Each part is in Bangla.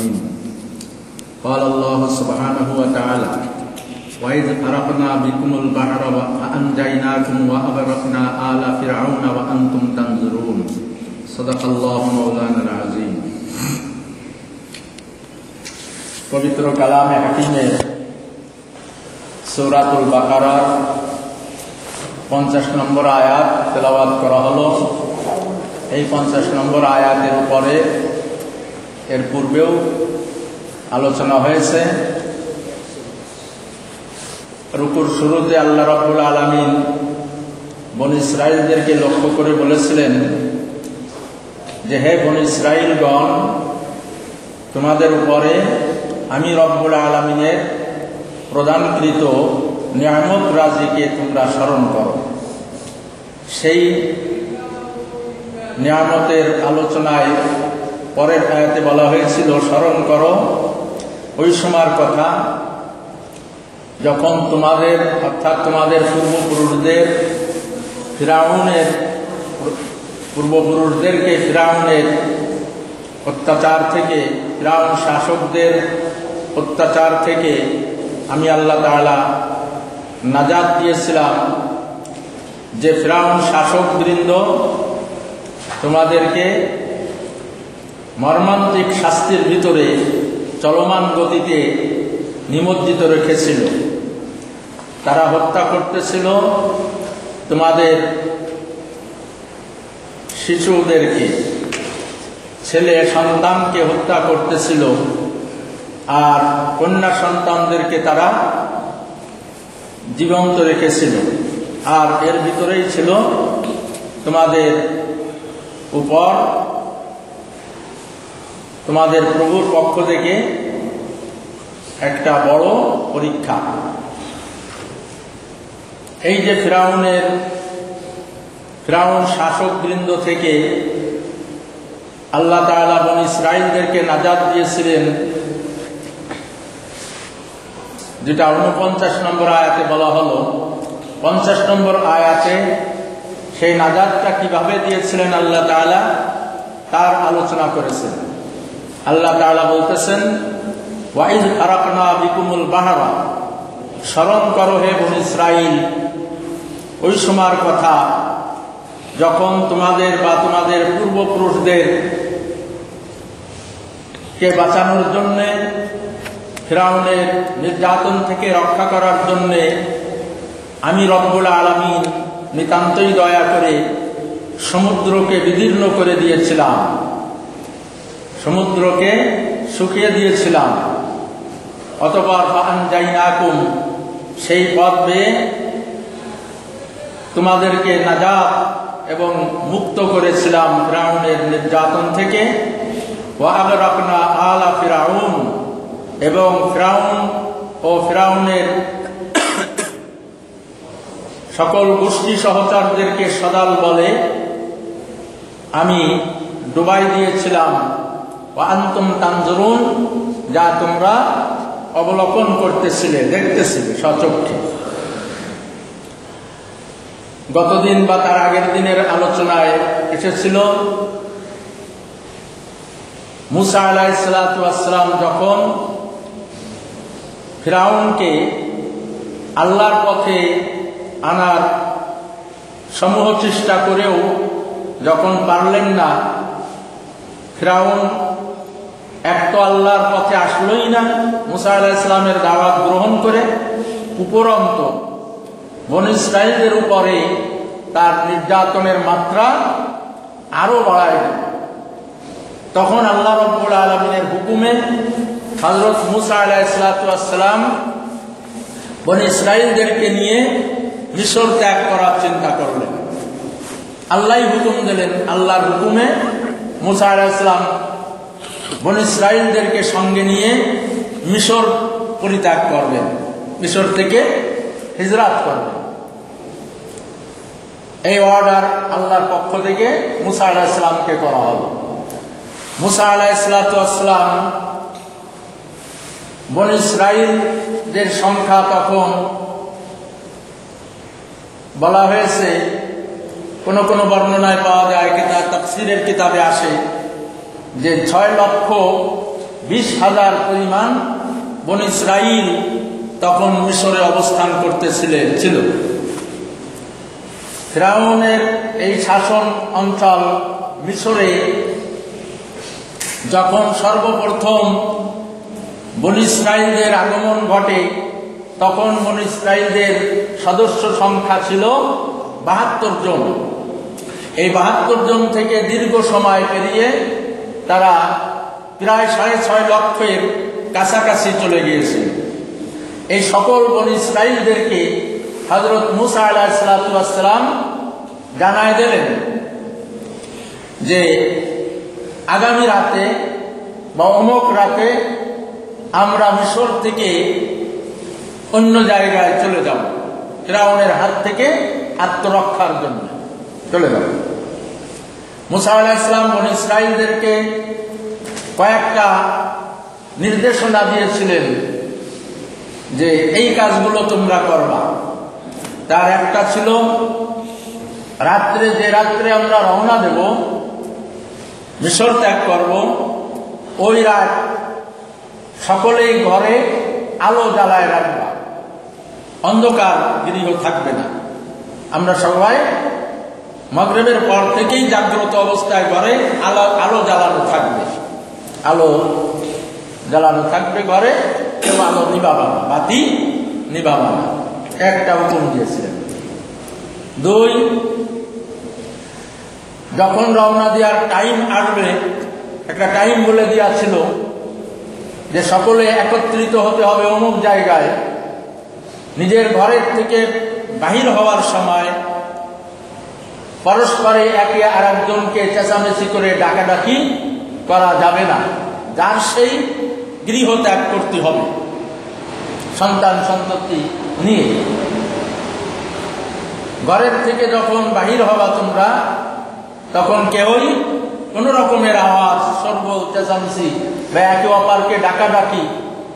العالمين. قال الله سبحانه وتعالى: وإذ فرقنا بكم البحر فأنجيناكم وأغرقنا آل فرعون وأنتم تنظرون. صدق الله مولانا العظيم. পবিত্র কালামে হাকিমের সূরাতুল বাকারার 50 নম্বর আয়াত তেলাওয়াত করা হলো। এই 50 নম্বর আয়াতের উপরে এর পূর্বেও আলোচনা হয়েছে। রুকুর শুরুতে আল্লাহ রাব্বুল আলামিন বনী ইসরাঈলদেরকে লক্ষ্য করে বলেছিলেন যে, হে বনী ইসরাঈলগণ, তোমাদের উপরে আমি রব্বুল আলামিনের প্রদানকৃত নিয়ামত রাজিকে তোমরা স্মরণ করো। সেই নিয়ামতের আলোচনায় পরের আয়াতে বলা হয়েছিল, স্মরণ করো ওই সময়ের কথা যখন তোমাদের অর্থাৎ তোমাদের পূর্বপুরুষদেরকে ফিরাউনের অত্যাচার থেকে, ফিরাউন শাসকদের অত্যাচার থেকে আমি আল্লাহ তাআলা নাজাত দিয়েছিলাম। যে ফিরাউন শাসকবৃন্দ তোমাদেরকে মর্মান্তিক শাস্তির ভিতরে চলমান গতিতে নিমজ্জিত রেখেছিল। তারা হত্যা করতেছিল তোমাদের শিশুদেরকে, ছেলে সন্তানকে হত্যা করতেছিল, আর কন্যা সন্তানদেরকে তারা জীবন্ত রেখেছিল। আর এর ভিতরেই ছিল তোমাদের উপর তোমাদের প্রভুর পক্ষ থেকে একটা বড় পরীক্ষা। এই যে ফিরাউন শাসকবৃন্দ থেকে আল্লাহ তাআলা বনী ইসরাঈলদেরকে নাজাত দিয়েছিলেন, যেটা 49 নম্বর আয়াতে বলা হলো। 50 নম্বর আয়াতে সেই নাজাতটা কিভাবে দিয়েছিলেন আল্লাহ তাআলা তার আলোচনা করেছেন। আল্লাহ তাআলা বলতেছেন, ওয়াইজ ফারাকনা বিকুমুল বাহরা, স্মরণ করো হে বনী ইসরাঈল ওই সময়ের কথা যখন তোমাদের বা তোমাদের পূর্বপুরুষদের কে বাঁচানোর জন্য, ফিরাউনের নির্যাতন থেকে রক্ষা করার জন্য আমি রব্বুল আলামিন নিতান্তই দয়া করে সমুদ্রকে বিদীর্ণ করে দিয়েছিলাম, সমুদ্রকে শুকিয়ে দিয়েছিলাম। অতঃপর ফাআনজাইনাকুম, সেই পথ বেয়ে তোমাদেরকে নাজাত এবং মুক্ত করেছিলাম ফিরাউনের নির্যাতন থেকে। ওয়া আগরাকনা আলা ফিরাউন, এবং ফিরাউন ও ফিরাউনের সকল গোষ্ঠী সহচরদেরকে সদাল বলে আমি ডুবাই দিয়েছিলাম। ওয়া আনতুম তানজুরুন, যা তোমরা অবলোকন করতেছিলে, দেখতেছিলে সচক্ষে। গতদিন বা তার আগের দিনের আলোচনায় এসেছিল মুসা আলাইহিস সালাতু ওয়াস সালাম যখন ফিরাউনকে আল্লাহর পথে আনার সমূহ চেষ্টা করেও যখন পারলেন না, ফিরাউন এক তো আল্লাহর পথে আসলোই না মুসা আলাইহিস সালামের দাওয়াত গ্রহণ করে, উপরন্ত বনী ইসরাঈলদের উপরে তার নির্যাতনের মাত্রা আরো বাড়ায় দিল। তখন আল্লাহ রাব্বুল আলামিনের হুকুমে হযরত মুসা আলাইহিস সালাম বনী ইসরাঈলদেরকে নিয়ে মিশর ত্যাগ করার চিন্তা করলেন। আল্লাহই হুকুম দিলেন, আল্লাহর হুকুমে মুসা আলাইহিস সালাম বনী ইসরাঈলদেরকে সঙ্গে নিয়ে মিশর পরিত্যাগ করবেন, মিশর থেকে হিজরত করবেন। এই অর্ডার আল্লাহর পক্ষ থেকে মুসা আলাইহিস সালামকে করা হলো। মুসা আলাইহিস সালাম বনী ইসরাঈলদের সংখ্যা তখন বলা হয়েছে, কোন কোন বর্ণনায় পাওয়া যায়, তাফসীরের কিতাবে আসে যে 6 লক্ষ 20,000 পরিমাণ বনী ইসরাইল তখন মিশরে অবস্থান করতেছিল। ফিরআউনের এই শাসন অঞ্চল মিশরে যখন সর্বপ্রথম বনী ইসরাইলদের আগমন ঘটে, তখন বনী ইসরাইলদের সদস্য সংখ্যা ছিল 72 জন। এই 72 জন থেকে দীর্ঘ সময় পেরিয়ে তারা প্রায় 6.5 লক্ষের কাছাকাছি চলে গিয়েছে। এই সকল বনী ইসরাইলদেরকে হযরত মূসা আলাইহিস সালাম জানায় দিলেন যে আগামী রাতে বা অমুক রাতে আমরা মিশর থেকে অন্য জায়গায় চলে যাব, ফিরআউনের হাত থেকে আত্মরক্ষার জন্য চলে যাব। মূসা আলাইহিস সালাম বনী ইসরাইলদেরকে কয়েকটা নির্দেশনা দিয়েছিলেন যে এই কাজগুলো তোমরা করবা। তার একটা ছিল যে রাত্রে আমরা রওনা দেব, মিশর ত্যাগ করব, ওই রাত সকলেই ঘরে আলো জ্বালায় রাখবা, অন্ধকার গৃহ থাকবে না। আমরা সবাই মাগরিবের পর থেকেই জাগ্রত অবস্থায় ঘরে আলো জ্বালানো থাকবে, আলো জ্বালানো থাকবে ঘরে, কেউ আলো নিভাবা না, বাতি নিভাবা না, একটা হুকুম দিয়েছিলেন। 2, যখন রওনা দেওয়ার টাইম আসবে, একটা টাইম বলে দেওয়া ছিল যে সকলে একত্রিত হতে হবে অমুক জায়গায়। নিজের ঘরের থেকে বাহির হওয়ার সময় পরস্পরে একে আরেকজনকে চেঁচামেচি করে ডাকাডাকি করা যাবে না, যার সেই গৃহ ত্যাগ করতে হবে সন্তান সন্ততি নিয়ে। ঘরের থেকে যখন বাহির হবা তোমরা, তখন কেউই কোন রকমের আওয়াজ, সরবল, চেঁচামেচি বা একে অপরকে ডাকাডাকি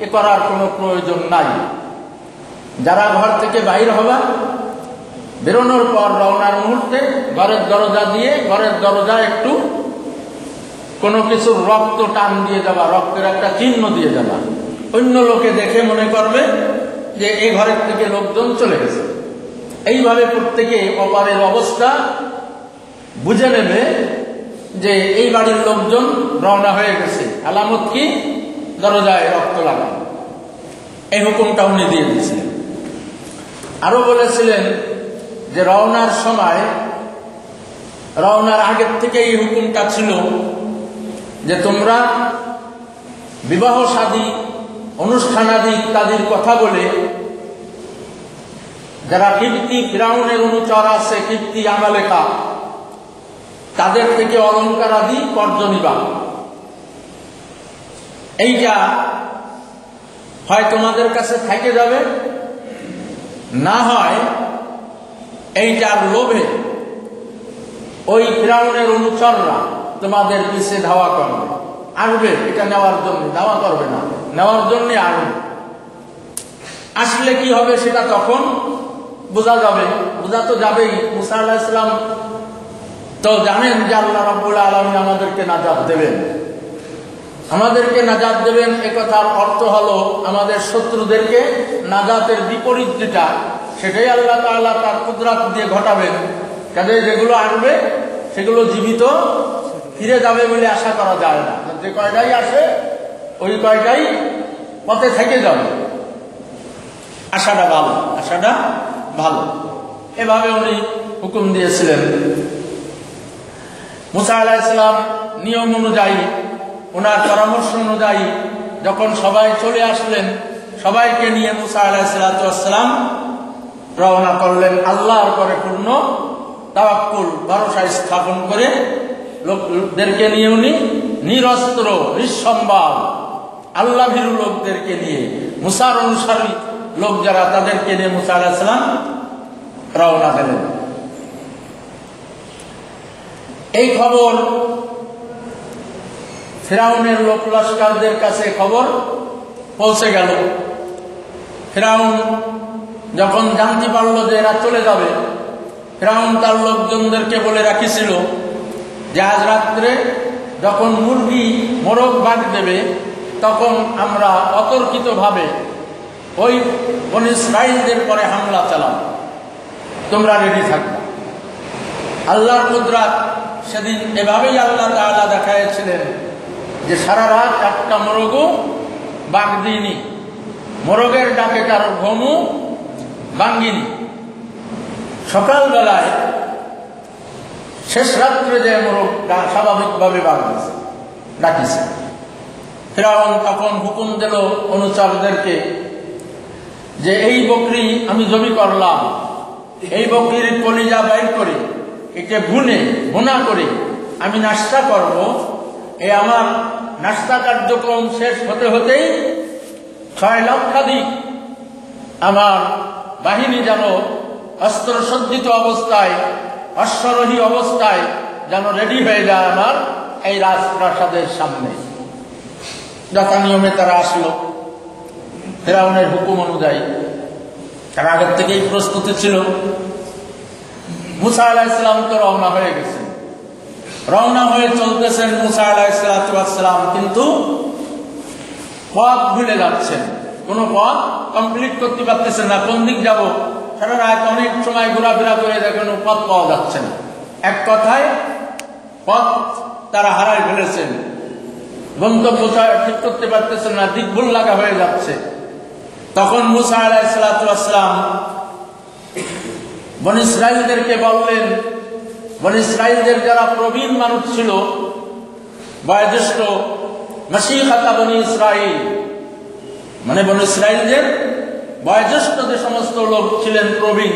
এ করার কোনো প্রয়োজন নাই। যারা ঘর থেকে বাহির হবা, বেরোনোর পর রওনার মুহূর্তে ঘরের দরজা দিয়ে, ঘরের দরজা একটু কোনো কিছুর রক্ত টান দিয়ে যাবা, রক্তের একটা চিহ্ন দিয়ে যাবা। অন্য লোকে দেখে মনে করবে যে এই ঘরের থেকে লোকজন চলে গেছে। এইভাবে প্রত্যেকে অপরের অবস্থা বুঝে নেবে যে এই বাড়ির লোকজন রওনা হয়ে গেছে। আলামত কি? দরজায় রক্ত লাগানো। এই হুকুমটা উনি দিয়ে দিয়েছিলেন। আরো বলেছিলেন যে রওনার সময়, রওনার আগের থেকে এই হুকুমটা ছিল যে তোমরা বিবাহ শাদী অনুষ্ঠানাদি ইত্যাদির কথা বলে যারা কিবতী ফিরআউনের অনুচর আছে, কিবতী আমালেকা, তাদের থেকে অলঙ্কার আদি কর্জ নিবা। এইটা হয় তোমাদের কাছে থেকে যাবে, না হয় এইটার লোভে ওই ফিরআউনের অনুচররা তোমাদের পিছে ধাওয়া করবে, আসবে এটা নেওয়ার জন্য, ধাওয়া করবে না, নেওয়ার জন্য আসবে। আসলে কি হবে সেটা তখন বোঝা যাবে, বোঝা তো যাবেই। মূসা আলাইহিস সালাম তো জানেন যে আল্লাহ রাব্বুল আলামিন আমাদেরকে নাজাত দেবেন, আমাদেরকে নাজাত দেবেন। এ কথার অর্থ হলো আমাদের শত্রুদেরকে নাজাতের বিপরীত যেটা, সেটাই আল্লাহ তাআলা তার কুদরত দিয়ে ঘটাবেন। কাজে যেগুলো আসবে সেগুলো জীবিত ফিরে যাবে বলে আশা করা যায় না। যে কয়টাই আসে ওই কয়টাই পথে থেকে যাবে। আশাটা ভালো, আশাটা ভালো। এভাবে উনি হুকুম দিয়েছিলেন। মূসা আলাইহিস সালাম নিয়ম অনুযায়ী, ওনার পরামর্শ অনুযায়ী যখন সবাই চলে আসলেন, সবাইকে নিয়ে মূসা আলাইহিস সালাম রওনা করলেন। আল্লাহর পরে পূর্ণ তাওয়াক্কুল, ভরসা স্থাপন করে লোকদেরকে নিয়ে উনি নিরস্ত্র, নিঃসম্বাদ, আল্লাহ ভীরু লোকদেরকে নিয়ে, মূসার অনুসারী লোক যারা, তাদেরকে নিয়ে মূসা আলাইহিস সালাম রওনা দিলেন। এই খবর ফিরআউনের লোক লস্করদের কাছে খবর পৌঁছে গেল। ফিরআউন যখন জানতে পারল যে এরা চলে যাবে, ফিরআউন তার লোকজনদেরকে বলে রাখিছিল যে আজ রাত্রে যখন মুরগি মোরগ বাগ দেবে, তখন আমরা অতর্কিতভাবে ওই বনী ইসরাঈলদের পরে হামলা চালাম, তোমরা রেডি থাকবে। আল্লাহর কুদরত সেদিন এভাবেই আল্লাহ তাআলা দেখাইছিলেন যে সারা রাত একটা মোরগও বাগ দিইনি, মোরগের ডাকে কারোর ঘুমও ভাঙ্গিনি। সকালবেলায় শেষ রাত্রে যে মোরগ স্বাভাবিকভাবে বাগ দিয়েছে, ডাকিছে। ফিরআউন তখন হুকুম দিল অনুচরদেরকে যে এই বকরি আমি জমি করলাম, এই বকরির কলিজা বাইর করে একে ভুনা করে আমি নাস্তা করব। এই আমার নাস্তা কার্যক্রম শেষ হতে হতেই 6 লক্ষাধিক আমার বাহিনী যেন অস্ত্রসজ্জিত অবস্থায়, অশ্বরোহী অবস্থায় যেন রেডি হয়ে যায় আমার এই রাজপ্রাসাদের সামনে। যথা নিয়মে তারা আসলো ফিরআউনের হুকুম অনুযায়ী। তার আগের থেকেই প্রস্তুতি ছিল। মুসা আলাইহিস সালাম তো রওনা হয়ে গেছেন, রওনা হয়ে চলতেছেন মুসা আলাইহিস সালাম, কিন্তু পথ ভুলে যাচ্ছেন, কোনো পথ কমপ্লিট করতে পারতেছেন না। কোন দিক যাব, সারা রাত অনেক সময় ঘোরাফেরা করে দেখেন পথ পাওয়া যাচ্ছে না। এক কথায় পথ তারা হারায় ফেলেছেন, গন্তব্য ঠিক করতে পারতেছেন না, দিক ভুল লাগা হয়ে যাচ্ছে। তখন মুসা আলাইহিস সালাম বনী ইসরাঈলদেরকে বললেন, বনী ইসরাঈলদের যারা প্রবীণ মানুষ ছিল, বয়োজ্যেষ্ঠ, মাশাইখাতা বনী ইসরাঈল, মানে বনী ইসরাঈলদের বয়োজ্যেষ্ঠ যে সমস্ত লোক ছিলেন প্রবীণ,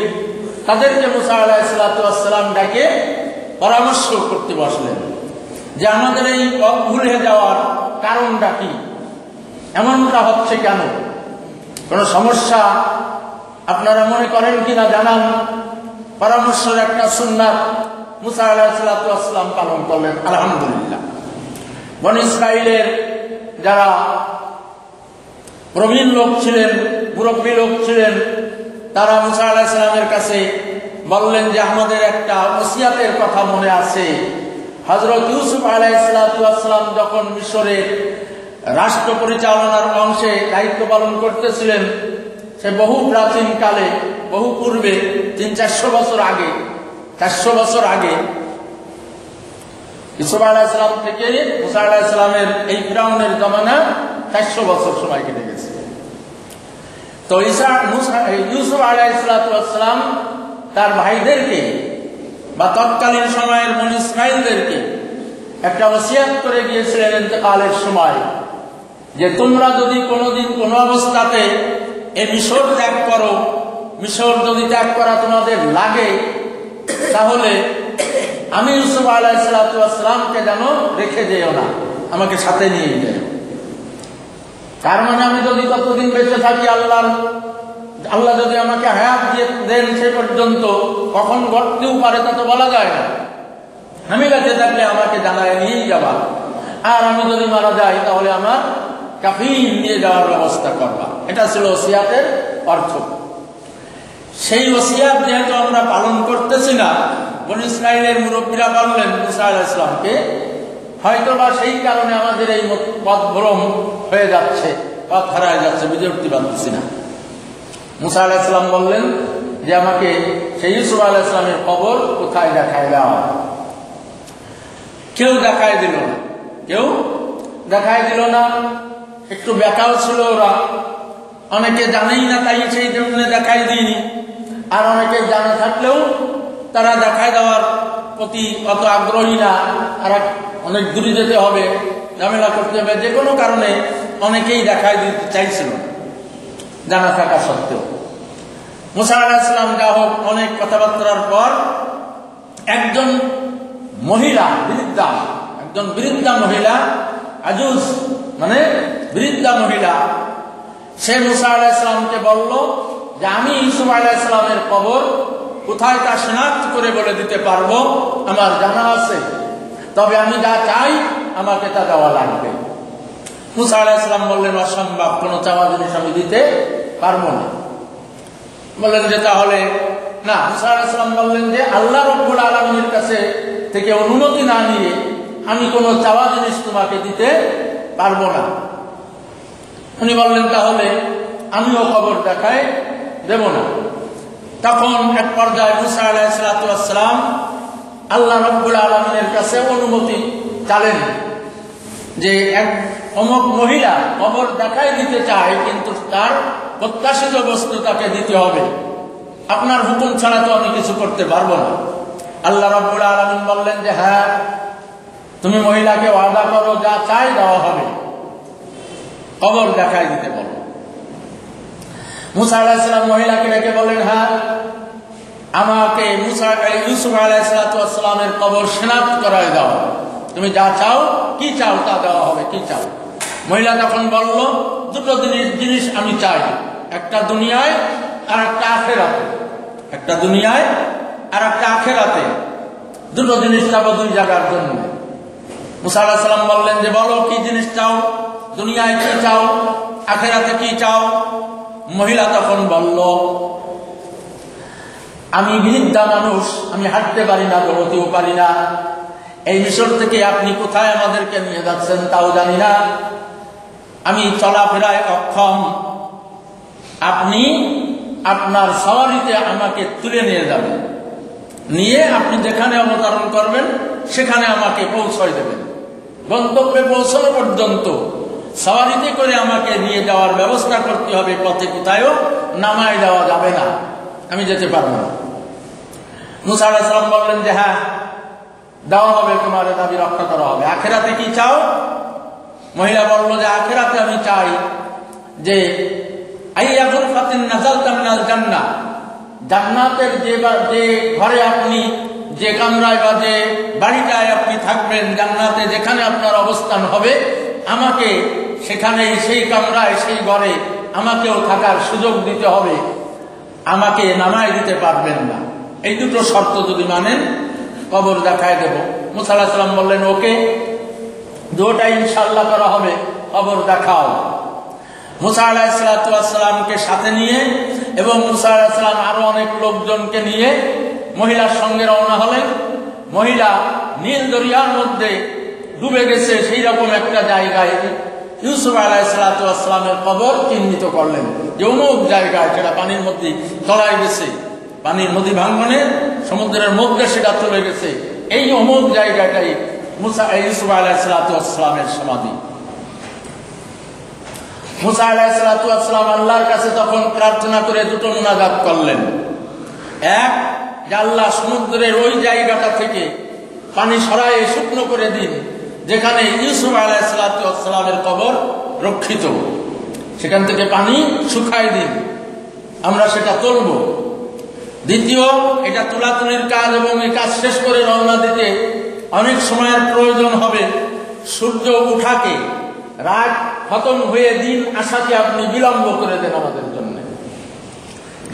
তাদেরকে মুসা আলাইহিস সালাম ডাকে পরামর্শ করতে বসলেন যে আমাদের এই পথ ভুলে যাওয়ার কারণটা কি, এমনটা হচ্ছে কেন, কোন সমস্যা আপনারা মনে করেন কিনা জানান। পরামর্শের একটা সুন্নাত মুসা আলাইহিস সালাম পালন করলেন, আলহামদুলিল্লাহ। বনী ইসরাঈলের যারা প্রবীণ লোক ছিলেন, মুরব্বী লোক ছিলেন, তারা মুসা আলাইহিস সালামের কাছে বললেন যে আমাদের একটা ওসিয়াতের কথা মনে আছে। হযরত ইউসুফ আলাইহিস সালাম যখন মিশরের রাষ্ট্র পরিচালনার অংশে দায়িত্ব পালন করতেছিলেন, সে বহু প্রাচীন কালে, বহু পূর্বে, 300-400 বছর আগে, 400 বছর আগে ইউসুফ আলাইহিস সালাম থেকে মুসা আলাইহিস সালামের এই ফিরআউনের জমানা 400 বছর সময় কেটে গেছে। তো ইউসুফ আলাইহিস সালাম তার ভাইদেরকে বা তৎকালীন সময়ের বনী ইসরাঈলদেরকে একটা ওসিয়াত করে গিয়েছিলেন ইন্তেকালের সময় যে তোমরা যদি কোনোদিন কোনো অবস্থাতে এই মিশর ত্যাগ করো, মিশর যদি ত্যাগ করা তোমাদের লাগে, তাহলে আমি ইউসুফ আলাইহিস সালামকে যেন রেখে যেও না, আমাকে সাথে নিয়ে যাও। তার মানে আমি যদি কতদিন বেঁচে থাকি, আল্লাহ যদি আমাকে হায়াত দিয়ে দেন সে পর্যন্ত, কখন ঘটতেও পারে তা তো বলা যায় না। আমি বেঁচে থাকলে আমাকে জানায় নিয়েই যাবা, আর আমি যদি মারা যাই তাহলে আমার কাফিল নিয়ে যাওয়ার ব্যবস্থা করবা। এটা ছিল ওসিয়াতের অর্থ। সেই ওসিয়াত যেহেতু আমরা পালন করতেছি না, বনী ইসরাঈলের মুরব্বীরা বললেন মুসা আলাইহিস সালামকে, হয়তো বা সেই কারণে আমাদের এই পথ ভ্রম হয়ে যাচ্ছে, পথ হারায় যাচ্ছে, বুঝে উঠতে পারতেছি না। মুসা আলাইহিস সালাম বললেন যে আমাকে সেই ইউসুফ আলাইহিস সালামের কবর কোথায় দেখায় দাও। কেউ দেখায় দিল না, কেউ দেখায় দিল না। একটু বেকাও ছিল ওরা, অনেকে জানেই না তাই সেই জন্য দেখাই দিইনি, আর অনেকে জানা থাকলেও তারা দেখায় দেওয়ার প্রতি অত আগ্রহী না। আর অনেক দূরে যেতে হবে, ঝামেলা করতে হবে, যে কোনো কারণে অনেকেই দেখায় দিতে চাইছিল জানা থাকা সত্ত্বেও। মুসা আলাইহিস সালাম যা হোক অনেক কথাবার্তার পর একজন মহিলা, একজন বৃদ্ধা মহিলা, আজুজ মানে বৃদ্ধা মহিলা, সে মুসা আলাইহিস সালামকে বলল যে আমি ইউসুফ আলাইহিস সালামের কবর কোথায় তা শনাক্ত করে বলে দিতে পারবো, আমার জানা আছে, তবে আমি যা চাই আমাকে তা দেওয়া লাগবে। মুসা আলাইহিস সালাম বললেন অসম্ভব, কোনো চাওয়া জিনিস আমি দিতে পারবো না। বললেন যে তাহলে না। মুসা আলাইহিস সালাম বললেন যে আল্লাহ রাব্বুল আলামিনের কাছে থেকে অনুমতি না নিয়ে আমি কোনো চাওয়া জিনিস তোমাকে দিতে পারবো না। উনি বললেন তাহলে আমিও কবর দেখাই দেব না। তখন এক পর্যায়ে মুসা আলাইহিস সালাতু ওয়াস সালাম আল্লাহ রাব্বুল আলামিনের কাছে অনুমতি চাইলেন যে এক অমুক মহিলা কবর দেখাই দিতে চায়, কিন্তু তার প্রত্যাশিত বস্তু তাকে দিতে হবে, আপনার হুকুম ছাড়া তো আমি কিছু করতে পারবো না। আল্লাহ রাব্বুল আলামিন বললেন যে হ্যাঁ, তুমি মহিলাকে ওয়াদা করো, যা চাই দেওয়া হবে, কবর দেখাই দিতে বলো। মুসা আলাইহিস সালাম মহিলাকে ডেকে বলেন, হ্যাঁ, আমাকে ইউসুফ আলাইহিস সালামের কবর শনাক্ত করায় দাও, তুমি যা চাও, কি চাও তা দেওয়া হবে, কি চাও। মহিলা তখন বলল, দুটো জিনিস আমি চাই, একটা দুনিয়ায় আর একটা আখিরাতে, একটা দুনিয়ায় আর একটা আখিরাতে, দুটো জিনিস চাবো দুই জায়গার জন্য। মুসা আলাইহিস সালাম বললেন যে বলো কি জিনিস চাও, দুনিয়ায় কি চাও, আখিরাতে কি চাও। মহিলা তখন বলল, আমি বৃদ্ধা মানুষ, আমি হাঁটতে পারি না, দৌড়তেও পারি না, এই মিশর থেকে আপনি কোথায় আমাদেরকে নিয়ে যাচ্ছেন তাও জানি না, আমি চলাফেরায় অক্ষম, আপনি আপনার সওয়ারিতে আমাকে তুলে নিয়ে যাবেন, নিয়ে আপনি যেখানে অবতরণ করবেন সেখানে আমাকে পৌঁছায় দেবেন, গন্তব্যে পৌঁছানো পর্যন্ত সওয়ারিতে করে আমাকে নিয়ে যাওয়ার ব্যবস্থা করতে হবে, পথে কোথায়ও নামায় দেওয়া যাবে না, আমি যেতে পারবো না। মুসা আলাইহিস সালাম বললেন যে হ্যাঁ, দেওয়া হবে, তোমার দাবি রক্ষা করা হবে। আখিরাতে কি চাও? মহিলা বলল যে আখিরাতে আমি চাই যে আইয়া গুরফাতিন নাযালতা মিনাল জান্নাহ, জান্নাতের যে ঘরে আপনি, যে কামরায় বা যে বাড়িটায় আপনি থাকবেন, জান্নাতে যেখানে আপনার অবস্থান হবে, আমাকে সেখানে সেই কামরায় সেই ঘরে আমাকেও থাকার সুযোগ দিতে হবে, আমাকে নামায় দিতে পারবেন না। এই দুটো শর্ত যদি মানেন কবর দেখায় দেব। মুসা আলাইহিস সালাম বললেন ওকে, দুটোটা ইনশাআল্লাহ করা হবে, কবর দেখাও। মুসা আলাইহিস সালামকে সাথে নিয়ে এবং মুসা আলাইহিস সালাম আরো অনেক লোকজনকে নিয়ে মহিলার সঙ্গে রওনা হলেন। মহিলা নীল দরিয়ার মধ্যে ডুবে গেছে সেই রকম একটা জায়গায় ইউসুফ আলাইহিস সালামের কবর চিহ্নিত করলেন যে অমুক জায়গায়, সেটা পানির মধ্যে তলায় গেছে, পানির নদী ভাঙ্গনে সমুদ্রের মধ্যে সেটা চলে গেছে, এই অমুক জায়গাটাই ইউসুফ আলাইহিস সালামের সমাধি। মুসা আলাইহিস সালাম আল্লাহর কাছে তখন প্রার্থনা করে দুটো মুনাজাত করলেন। এক, যে আল্লাহ সমুদ্রের ওই জায়গাটা থেকে পানি সরায়ে শুকনো করে দিন যেখানে ইউসুফ আলাইহিস সালামের কবর রক্ষিত, সেখান থেকে পানি শুকায় দিন, আমরা সেটা তুলব। দ্বিতীয়, এটা তুলাতুলির কাজ এবং এই কাজ শেষ করে রওনা দিতে অনেক সময়ের প্রয়োজন হবে, সূর্য উঠাকে, রাত খতম হয়ে দিন আসাকে আপনি বিলম্ব করে দেন, আমাদের জন্য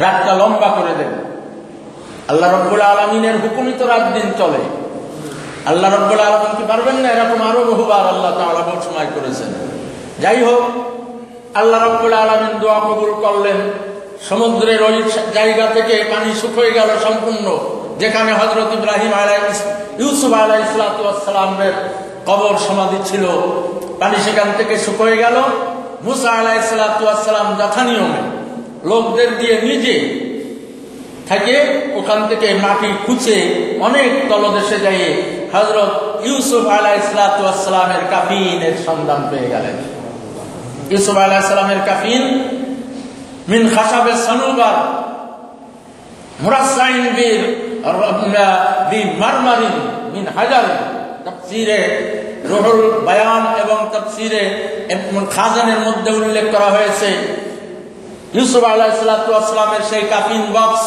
রাতটা লম্বা করে দেন। আল্লাহ রাব্বুল আলামিনের হুকুমই তো রাত দিন চলে, আল্লাহ রাব্বুল আলামিন কি পারবেন না? এরকম আরো বহুবার আল্লাহ তাআলা সময় করেছেন। যাই হোক, আল্লাহ রাব্বুল আলামিন দোয়া কবুল করলেন, সমুদ্রের ওই জায়গা থেকে পানি শুকিয়ে গেল সম্পূর্ণ, যেখানে হযরত ইউসুফ আলাইহিস সালামের কবর সমাধি ছিল, পানি সেখান থেকে শুকিয়ে গেল। মুসা আলাইহিস সালাম যথানিয়মে লোকদের দিয়ে নিজে থেকে ওখান থেকে মাটি খুঁজে অনেক তলদেশে যাইয়ে হযরত ইউসুফ আলাইহিস সালামের কাফিনের সন্ধান পেয়ে গেলেন। ইউসুফ আলাইহিস সালামের কাফিন মিন খাসাবে সানুবার মুরাসাইন বি মারমারিন মিন হাজার, তাফসীরে রুহুল বায়ান এবং তাফসীরে ইবনুল খাজানের মধ্যে উল্লেখ করা হয়েছে ইউসুফ আলাইহিস সালামের সেই কাফিন বক্স,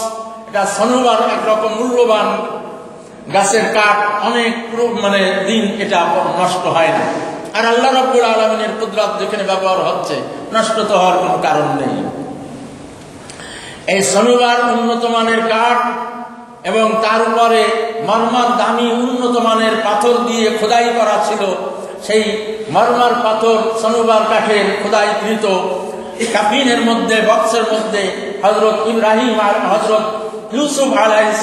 এটা সানুবার একরকম মূল্যবান গাছের কাঠ, অনেক দিন এটা নষ্ট হয় না। আর আল্লাহ রাব্বুল আলামিনের কুদরত যেখানে ব্যবহার হচ্ছে, নষ্ট তো হওয়ার কোনো কারণ নেই। এই সানুবার উন্নত মানের কাঠ এবং তার উপরে মরমর দামি উন্নত মানের পাথর দিয়ে খোদাই করা ছিল। সেই মরমর পাথর সানুবার কাঠের খোদাইকৃত কাফিনের মধ্যে, বক্সের মধ্যে হযরত ইব্রাহিম আর হযরত ইউসুফ আলাইহিস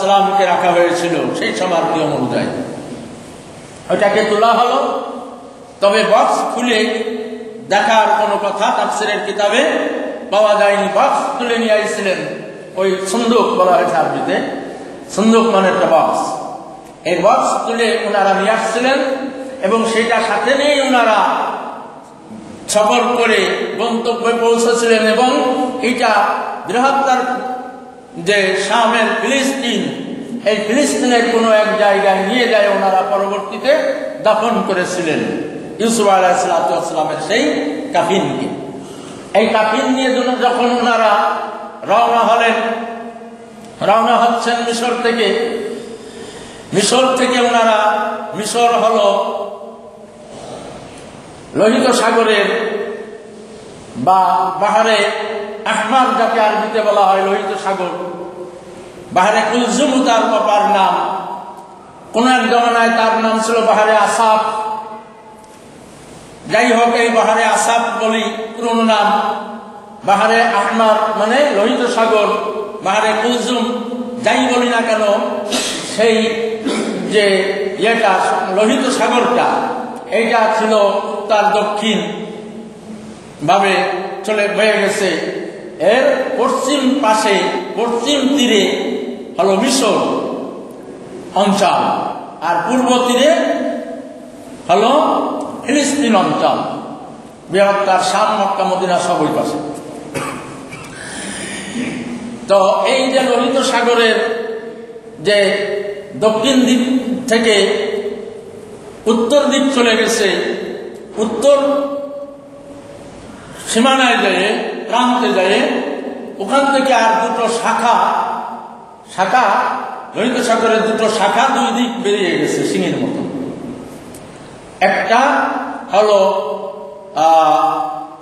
সালামকে রাখা হয়েছিল সেই সময়ের নিয়ম অনুযায়ী। ওটাকে তোলা হলো, তবে বক্স খুলে দেখার কোনো কথা তাফসীরের কিতাবে পাওয়া যায়নি। বক্স তুলে নিয়ে আসছিলেন, ওই সন্দুক বলা হয়েছে আরবিতে, সন্দুক মানে একটা বক্স। এই বক্স তুলে ওনারা নিয়ে আসছিলেন এবং সেটা সাথে নিয়ে ওনারা সফর করে গন্তব্যে পৌঁছেছিলেন। এবং এটা বৃহত্তর যে শামের ফিলিস্তিন, এই ফিলিস্তিনের কোনো এক জায়গায় নিয়ে যায় ওনারা পরবর্তীতে দাফন করেছিলেন ইউসুফ আলাইহিস সালামের সেই কাফিনকে। এই কাফিন নিয়ে যখন ওনারা রওনা হচ্ছেন মিশর থেকে ওনারা, মিশর হলো লোহিত সাগরের বা বাহারে আহমার, যাকে আরবিতে বলা হয় লোহিত সাগর। বাহারে কুলজুম তার বাবার নাম, কোন এক জমানায় তার নাম ছিল বাহারে আসাফ। যাই হোক, এই বাহারে আসাফ বলি পুরনো নাম। বাহারে আহমার মানে লোহিত সাগর, বাহারে কুলজুম যাই বলি না কেন, সেই যে লোহিত সাগরটা, এইটা ছিল তার দক্ষিণ ভাবে চলে হয়ে গেছে। এর পশ্চিম পাশে, পশ্চিম তীরে হলো মিশর অঞ্চল, আর পূর্ব তীরে হলো ফিলিস্তিন অঞ্চল। বৃহত্তর শাম, মক্কা, মদিনা সবই পাশে। তো এই যে লোহিত সাগরের যে দক্ষিণ দিক থেকে উত্তর দিক চলে গেছে, উত্তর সীমানায় যায়, প্রান্তে যায়, ওখান থেকে আর দুটো শাখা লোহিত সাগরের দুটো শাখা দুই দিক বেরিয়ে গেছে সিংহের মতো। একটা হলো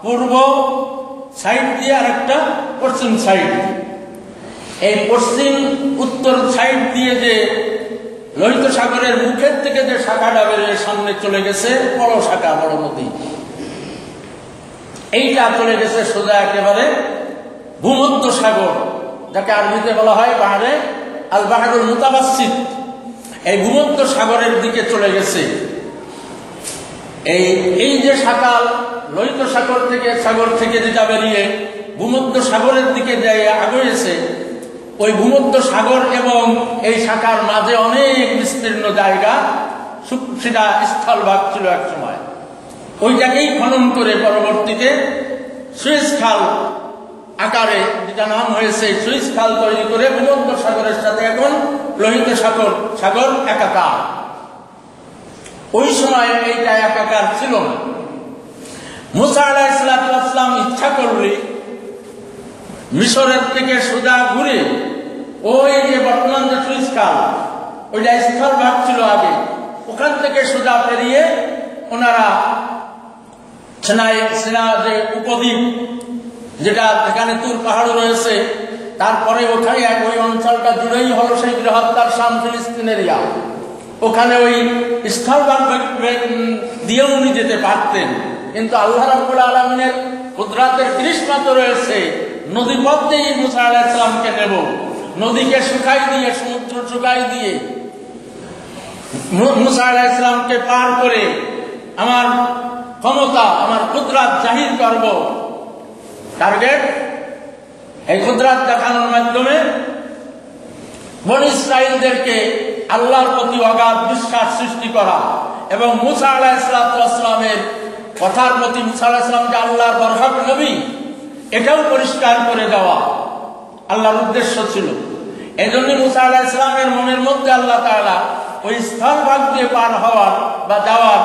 পূর্ব সাইড দিয়ে, আর একটা পশ্চিম সাইড দিয়ে। এই পশ্চিম উত্তর সাইড দিয়ে যে লোহিত সাগরের মুখের থেকে যে শাখাটা বেরিয়ে সামনে চলে গেছে, বড় শাখা, বড় নদী, এইটা চলে গেছে সোজা একেবারে ভূমধ্য সাগর, যাকে আরবিতে বলা হয় বাহারে আল বাহরুল মুতাওয়াসসিত। এই ভূমধ্য সাগরের দিকে চলে গেছে। এই যে শাখা লোহিত সাগর থেকে যেটা বেরিয়ে ভূমধ্য সাগরের দিকে যায় আগিয়েছে, ওই ভূমধ্য সাগর এবং এই শাখার মাঝে অনেক বিস্তীর্ণ জায়গা, সেটা স্থলভাগ ছিল এক সময়। ওইটাকেই খনন করে পরবর্তীতে সুয়েজ খাল আকারে, যেটা নাম হয়েছে সুয়েজ খাল, তৈরি করে ভূমধ্য সাগরের সাথে এখন লোহিত সাগর একাকার। ওই সময় এইটা একাকার ছিল না। মুসা আলাইহিস সালাম ইচ্ছা করলে মিশরের থেকে সোজা ঘুরে ওই যে বর্তমান যে সুয়েজ খাল, ওইটা স্থলভাগ ছিল আগে, ওখান থেকে সোজা পেরিয়ে ওনারা সিনা যে উপদ্বীপ, যেটা যেখানে তুর পাহাড় রয়েছে, তারপরে ওখানে ওই অঞ্চলটা জুড়েই হলো সেই বৃহত্তর শাম ফিলিস্তিন এরিয়া। ওখানে ওই স্থলভাগ দিয়েও উনি যেতে পারতেন, কিন্তু আল্লাহ রাব্বুল আলামিনের কুদরতের কৃষ্ণা তো রয়েছে, নদী পথ দিয়ে মুসা আলাইহিস সালামকে নেব, নদীকে শুকাই দিয়ে, সমুদ্র শুকাই দিয়ে মুসা আলাইহিস সালামকে পার করে আমার ক্ষমতা, আমার কুদরত জাহির করব। টার্গেট এই কুদরত দেখানোর মাধ্যমে বনী ইসরাইলদেরকে আল্লাহর প্রতি অগাধ বিশ্বাস সৃষ্টি করা এবং মুসা আলাইহিস সালামের কথার প্রতি, মুসা আলাইহিস সালাম যে আল্লাহর বরহক নবী, এটাও পরিষ্কার করে দেওয়া আল্লাহর উদ্দেশ্য ছিল। এই জন্য মুসা আলাইহিস সালামের মনের মধ্যে আল্লাহ তাআলা ওই স্থলভাগ দিয়ে পার হওয়ার বা যাওয়ার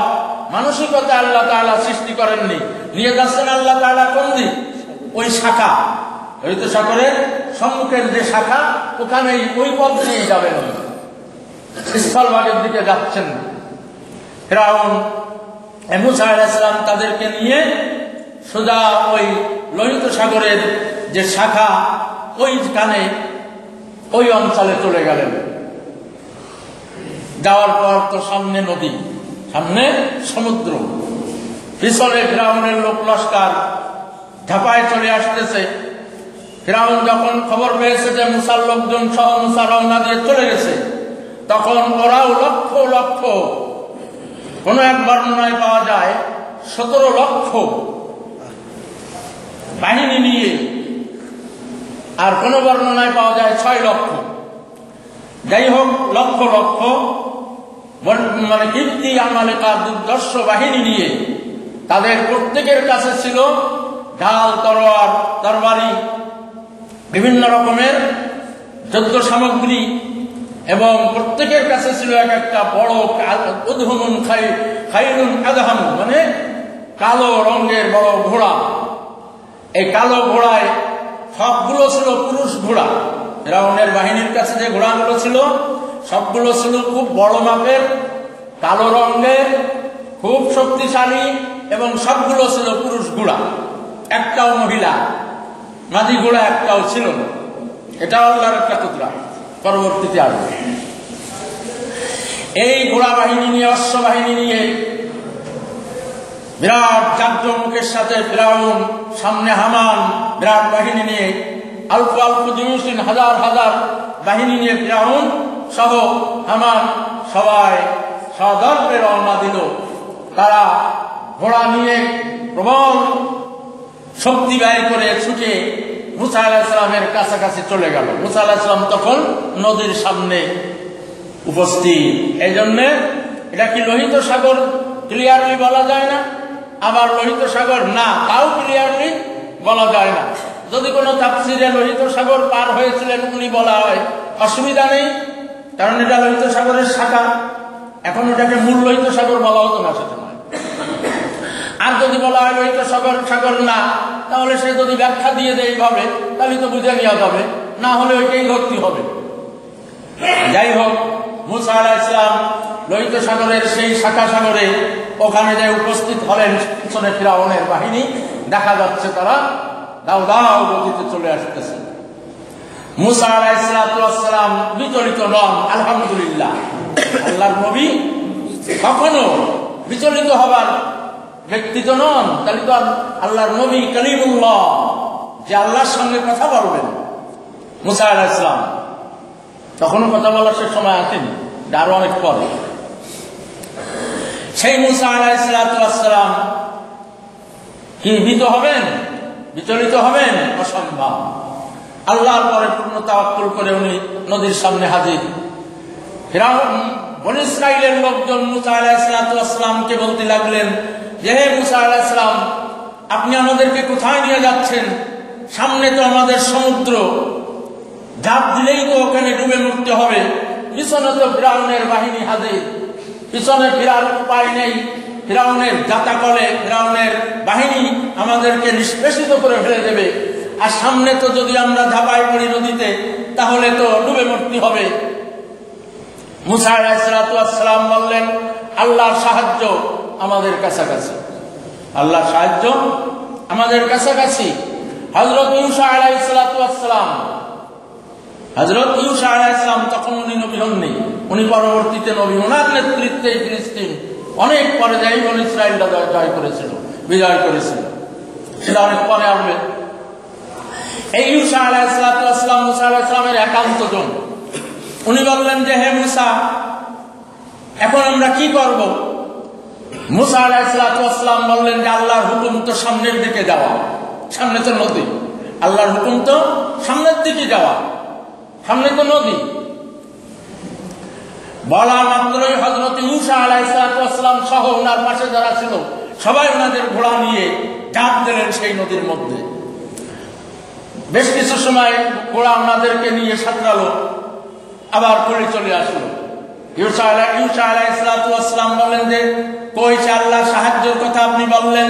মানসিকতা আল্লাহ তাআলা সৃষ্টি করেননি। নিয়ে যাচ্ছেন আল্লাহ তাআলা কোন দিক? ওই শাখা, লোহিত সাগরের সম্মুখের যে শাখা, ওখানেই ওই পথ নিয়ে যাবেন, স্থলভাগের দিকে যাচ্ছেন। ফিরআউন মুসা আলাইহিস সালাম তাদেরকে নিয়ে সোজা ওই লোহিত সাগরের যে শাখা, ওইখানে ওই অঞ্চলে চলে গেলেন। যাওয়ার পর তো সামনে নদী, সামনে সমুদ্র, পিছনে ফিরআউনের লোক লস্কর ঝাঁপায় চলে আসতেছে। ফিরআউন যখন খবর পেয়েছে যে মুসার লোকজন সহ মুসা রওনা দিয়ে চলে গেছে, তখন ওরাও লক্ষ লক্ষ, কোন এক বর্ণনায় পাওয়া যায় 17 লক্ষ বাহিনী নিয়ে, আর কোন বর্ণনায় পাওয়া যায় 6 লক্ষ। যাই হোক, লক্ষ লক্ষ মানে কীর্তি আমালিকা দুর্দর্শ বাহিনী নিয়ে তাদের প্রত্যেকের কাছে ছিল ঢাল, তরোয়ার, তরবারি, বিভিন্ন রকমের যুদ্ধ সামগ্রী, এবং প্রত্যেকের কাছে ছিল এক একটা বড় উদহুমুন খাইরুন আদহাম, মানে কালো রঙের বড় ঘোড়া। এই কালো ঘোড়ায় সবগুলো ছিল পুরুষ ঘোড়া। ফিরআউনের বাহিনীর কাছে যে ঘোড়াগুলো ছিল সবগুলো ছিল খুব বড় মাপের, কালো রঙের, খুব শক্তিশালী, এবং সবগুলো ছিল পুরুষ ঘোড়া। একটাও মহিলা মাঝি ঘোড়া একটাও ছিল না। এটা আল্লাহর একটা কুদরত। পরবর্তীতে আসবে এই ঘোড়া বাহিনী নিয়ে, অশ্ব বাহিনী নিয়ে বিরাট জাঁকজমকের সাথে ফিরআউন, সামনে হামান বিরাট বাহিনী নিয়ে, আলফু আলফু জুনুসিন, হাজার হাজার বাহিনী নিয়ে ফিরআউন সহ হামান সবাই সদর্পে রওনা দিল। তারা ঘোড়া নিয়ে প্রবল শক্তি ব্যয় করে ছুটে মুসা আলাইহিস সালামের কাছাকাছি চলে গেল। মুসা আলাইহিস সালাম তখন নদীর সামনে উপস্থিত। এই জন্য এটা কি লোহিত সাগর ক্লিয়ারলি বলা যায় না, আবার লোহিত সাগর না তাও ক্লিয়ারলি বলা যায় না। যদি কোনো তাফসিরে লোহিত সাগর পার হয়েছিলেন উনি বলা হয়, অসুবিধা নেই, কারণ এটা লোহিত সাগরের শাখা। এখন এটাকে মূল লোহিত সাগর বলা হতো না, সেটা নয়। আর যদি বলা হয় লোহিত সাগর না, তাহলে সে যদি ব্যাখ্যা দিয়ে দেয় এইভাবে, তাহলে তো বুঝে নেওয়া যাবে, না হলে ওইটাই ভক্তি হবে। যাই হোক, মুসা আলাইহিস সালাম লোহিত সাগরের সেই শাখা সাগরে ওখানে যে উপস্থিত হলেন, পিছনে ফিরআউনের বাহিনী দেখা যাচ্ছে, তারা দাও দাও গতিতে চলে আসতেছে। মুসা আলাইহিস সালাম বিচলিত নন, আলহামদুলিল্লাহ। আল্লাহর নবী কখনো বিচলিত হবার ব্যক্তি তো নন, তাহলে তো আল্লাহর নবী কালিমুল্লাহ, যে আল্লাহর সঙ্গে কথা বলবেন। মুসা আলাইহিস সালাম তখনও কথা বলার সে সময় আসেনি, আরো অনেক পরে। সেই মুসা আলাইহিস সালাম কি ভীত হবেন, বিচলিত হবেন? অসম্ভব। আল্লাহর পরে পূর্ণ তাওয়াক্কুল করে উনি নদীর সামনে হাজির। ফিরআউন বনী ইসরাইলের লোকজন মুসা আলাইহিস সালামকে বলতে লাগলেন যে, হে মুসা আলাইহিস সালাম, আপনি আমাদেরকে কোথায় নিয়ে যাচ্ছেন? সামনে তো আমাদের সমুদ্র, ঝাঁপ দিলেই তো ওখানে ডুবে মরতে হবে। পিছনে তো ফিরআউনের বাহিনী হাজির, পিছনে ফিরার উপায় নেই। ফিরআউনের জাতাকলে ফিরআউনের বাহিনী আমাদেরকে নিষ্পেষিত করে ফেলে দেবে। আর সামনে তো যদি আমরা ঝাঁপাই পড়ি নদীতে, তাহলে তো ডুবে মরতে হবে। মুসা আলাইহিস সালাম বললেন, আল্লাহর সাহায্য আমাদের কাছাকাছি, আল্লাহর সাহায্য আমাদের কাছাকাছি। হযরত ইউসা আলাইহিস সালাম, হযরত ইউসা আলাইহিস সালাম তখন উনি নবী হননি, উনি পরবর্তীতে নবী। ওনার নেতৃত্বে ফিলিস্তিন অনেক পরে যাই বনী ইসরাইলরা জয় করেছিল, বিজয় করেছিল, সেটা অনেক পরে আসবে। এই ইউসা আলাইহিস সালাম মুসা আলাইহিস সালামের একান্ত জন। উনি বললেন যে, হে মুসা, এখন আমরা কি করব? মুসা আলাইহিস সালাম বললেন যে, আল্লাহর হুকুম তো সামনের দিকে যাওয়া, সামনে তো নদী, আল্লাহর হুকুম তো সামনের দিকে যাওয়া, সামনে তো নদী। বলা মাত্রই হযরত ঈসা আলাইহিস সালাম সহ ওনার পাশে যারা ছিল সবাই ওনাদের ঘোড়া নিয়ে ঝাঁপ দিলেন সেই নদীর মধ্যে। বেশ কিছু সময় ঘোড়া ওনাদেরকে নিয়ে সাঁতরালো, আবার পড়ে চলে আসলো। ঈসা আলাইহিস সালাম বললেন যে, কই সে আল্লাহর সাহায্যের কথা আপনি বললেন?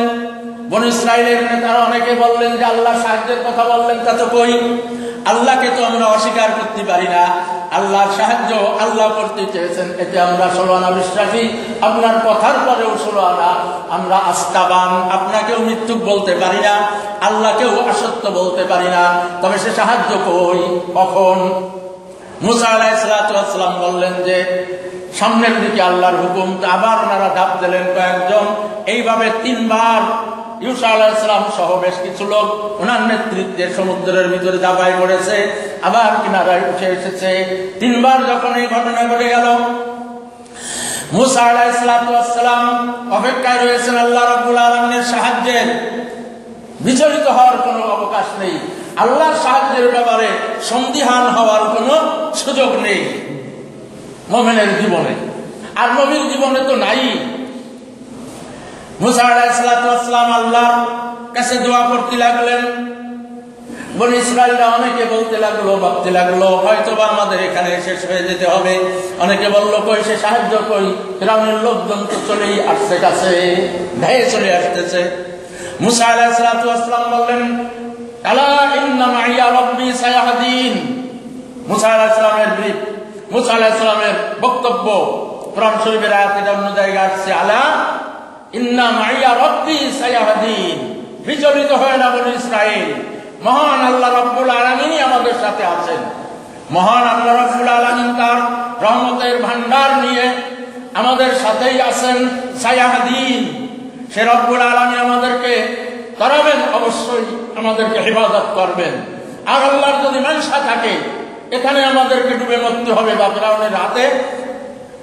বনী ইসরাইলের নেতারা অনেকে বললেন যে আল্লাহ সাহায্যের কথা বললেন, তা তো কই? আল্লাহকে তো আমরা অস্বীকার করতে পারি না। আল্লাহর সাহায্য আল্লাহ করতে চেয়েছেন, এতে আমরা 16 আনা বিশ্বাসী। আপনার কথার পরেও 16 আনা আমরা আস্থাবান। আপনাকেও মিথ্যুক বলতে পারি না, আল্লাহকেও অসত্য বলতে পারি না। তবে সে সাহায্য কই, কখন? মুসা আলাইহিস সালাম বললেন যে, সামনের দিকে আল্লাহর হুকুম। আবার ওনারা ঝাঁপ দিলেন কয়েকজন। এইভাবে 3 বার ঈসা আলাইহিস সালাম সহ বেশ কিছু লোক ওনার নেতৃত্বে সমুদ্রের ভিতরে ঝাঁপাই পড়েছে, আবার কিনারায় উঠে এসেছে। 3 বার যখন এই ঘটনা ঘটে গেল, মুসা আলাইহিস সালাম অপেক্ষায় রয়েছেন আল্লাহ রাব্বুল আলামিনের সাহায্যের। বিচলিত হওয়ার কোনো অবকাশ নেই, আল্লাহর সাহায্যের ব্যাপারে সন্দিহান হওয়ার কোনো সুযোগ নেই মুমিনের জীবনে। আর নবীর জীবনে তো নাই। মুসা আলাইহিস সালাতু ওয়াস সালাম আল্লাহর কাছে দোয়া করতে লাগলেন। বনি ইসরাইলরা অনেকে বলতে লাগলো, ভাবতে লাগলো হয়তোবা আমাদের এখানে শেষ হয়ে যেতে হবে। অনেকে বললো কই সে সাহায্য কই, ফিরআউনের লোকজন তো চলেই আসছে, কাছে ধেয়ে চলে আসতেছে। মুসা আলাইহিস সালাতু ওয়াস সালাম বললেন আলা ইন্না মাইয়া রাব্বি সায়াহদিন। মুসা আলাইহিস সালামের ব্রিফ, মুসা আলাইহিস সালামের বক্তব্য কোরআন শরীফের আয়াতের অন্য জায়গায় আসছে আলা ইন্না মাইয়া রাব্বি সায়াহদিন। বিচলিত হয় না বনি ইসরাইল, মহান আল্লাহ রাব্বুল আলামিনই আমাদের সাথে আছেন। মহান আল্লাহ রাব্বুল আলামিন তার রহমতের ভান্ডার নিয়ে আমাদের সাথেই আছেন। সায়াহদিন, সে রব্বুল আলামিন আমাদেরকে করাবেন, অবশ্যই আমাদেরকে হেফাজত করবেন। আর আল্লাহর যদি মানসা থাকে এখানে আমাদেরকে ডুবে মরতে হবে বা ফিরআউনের হাতে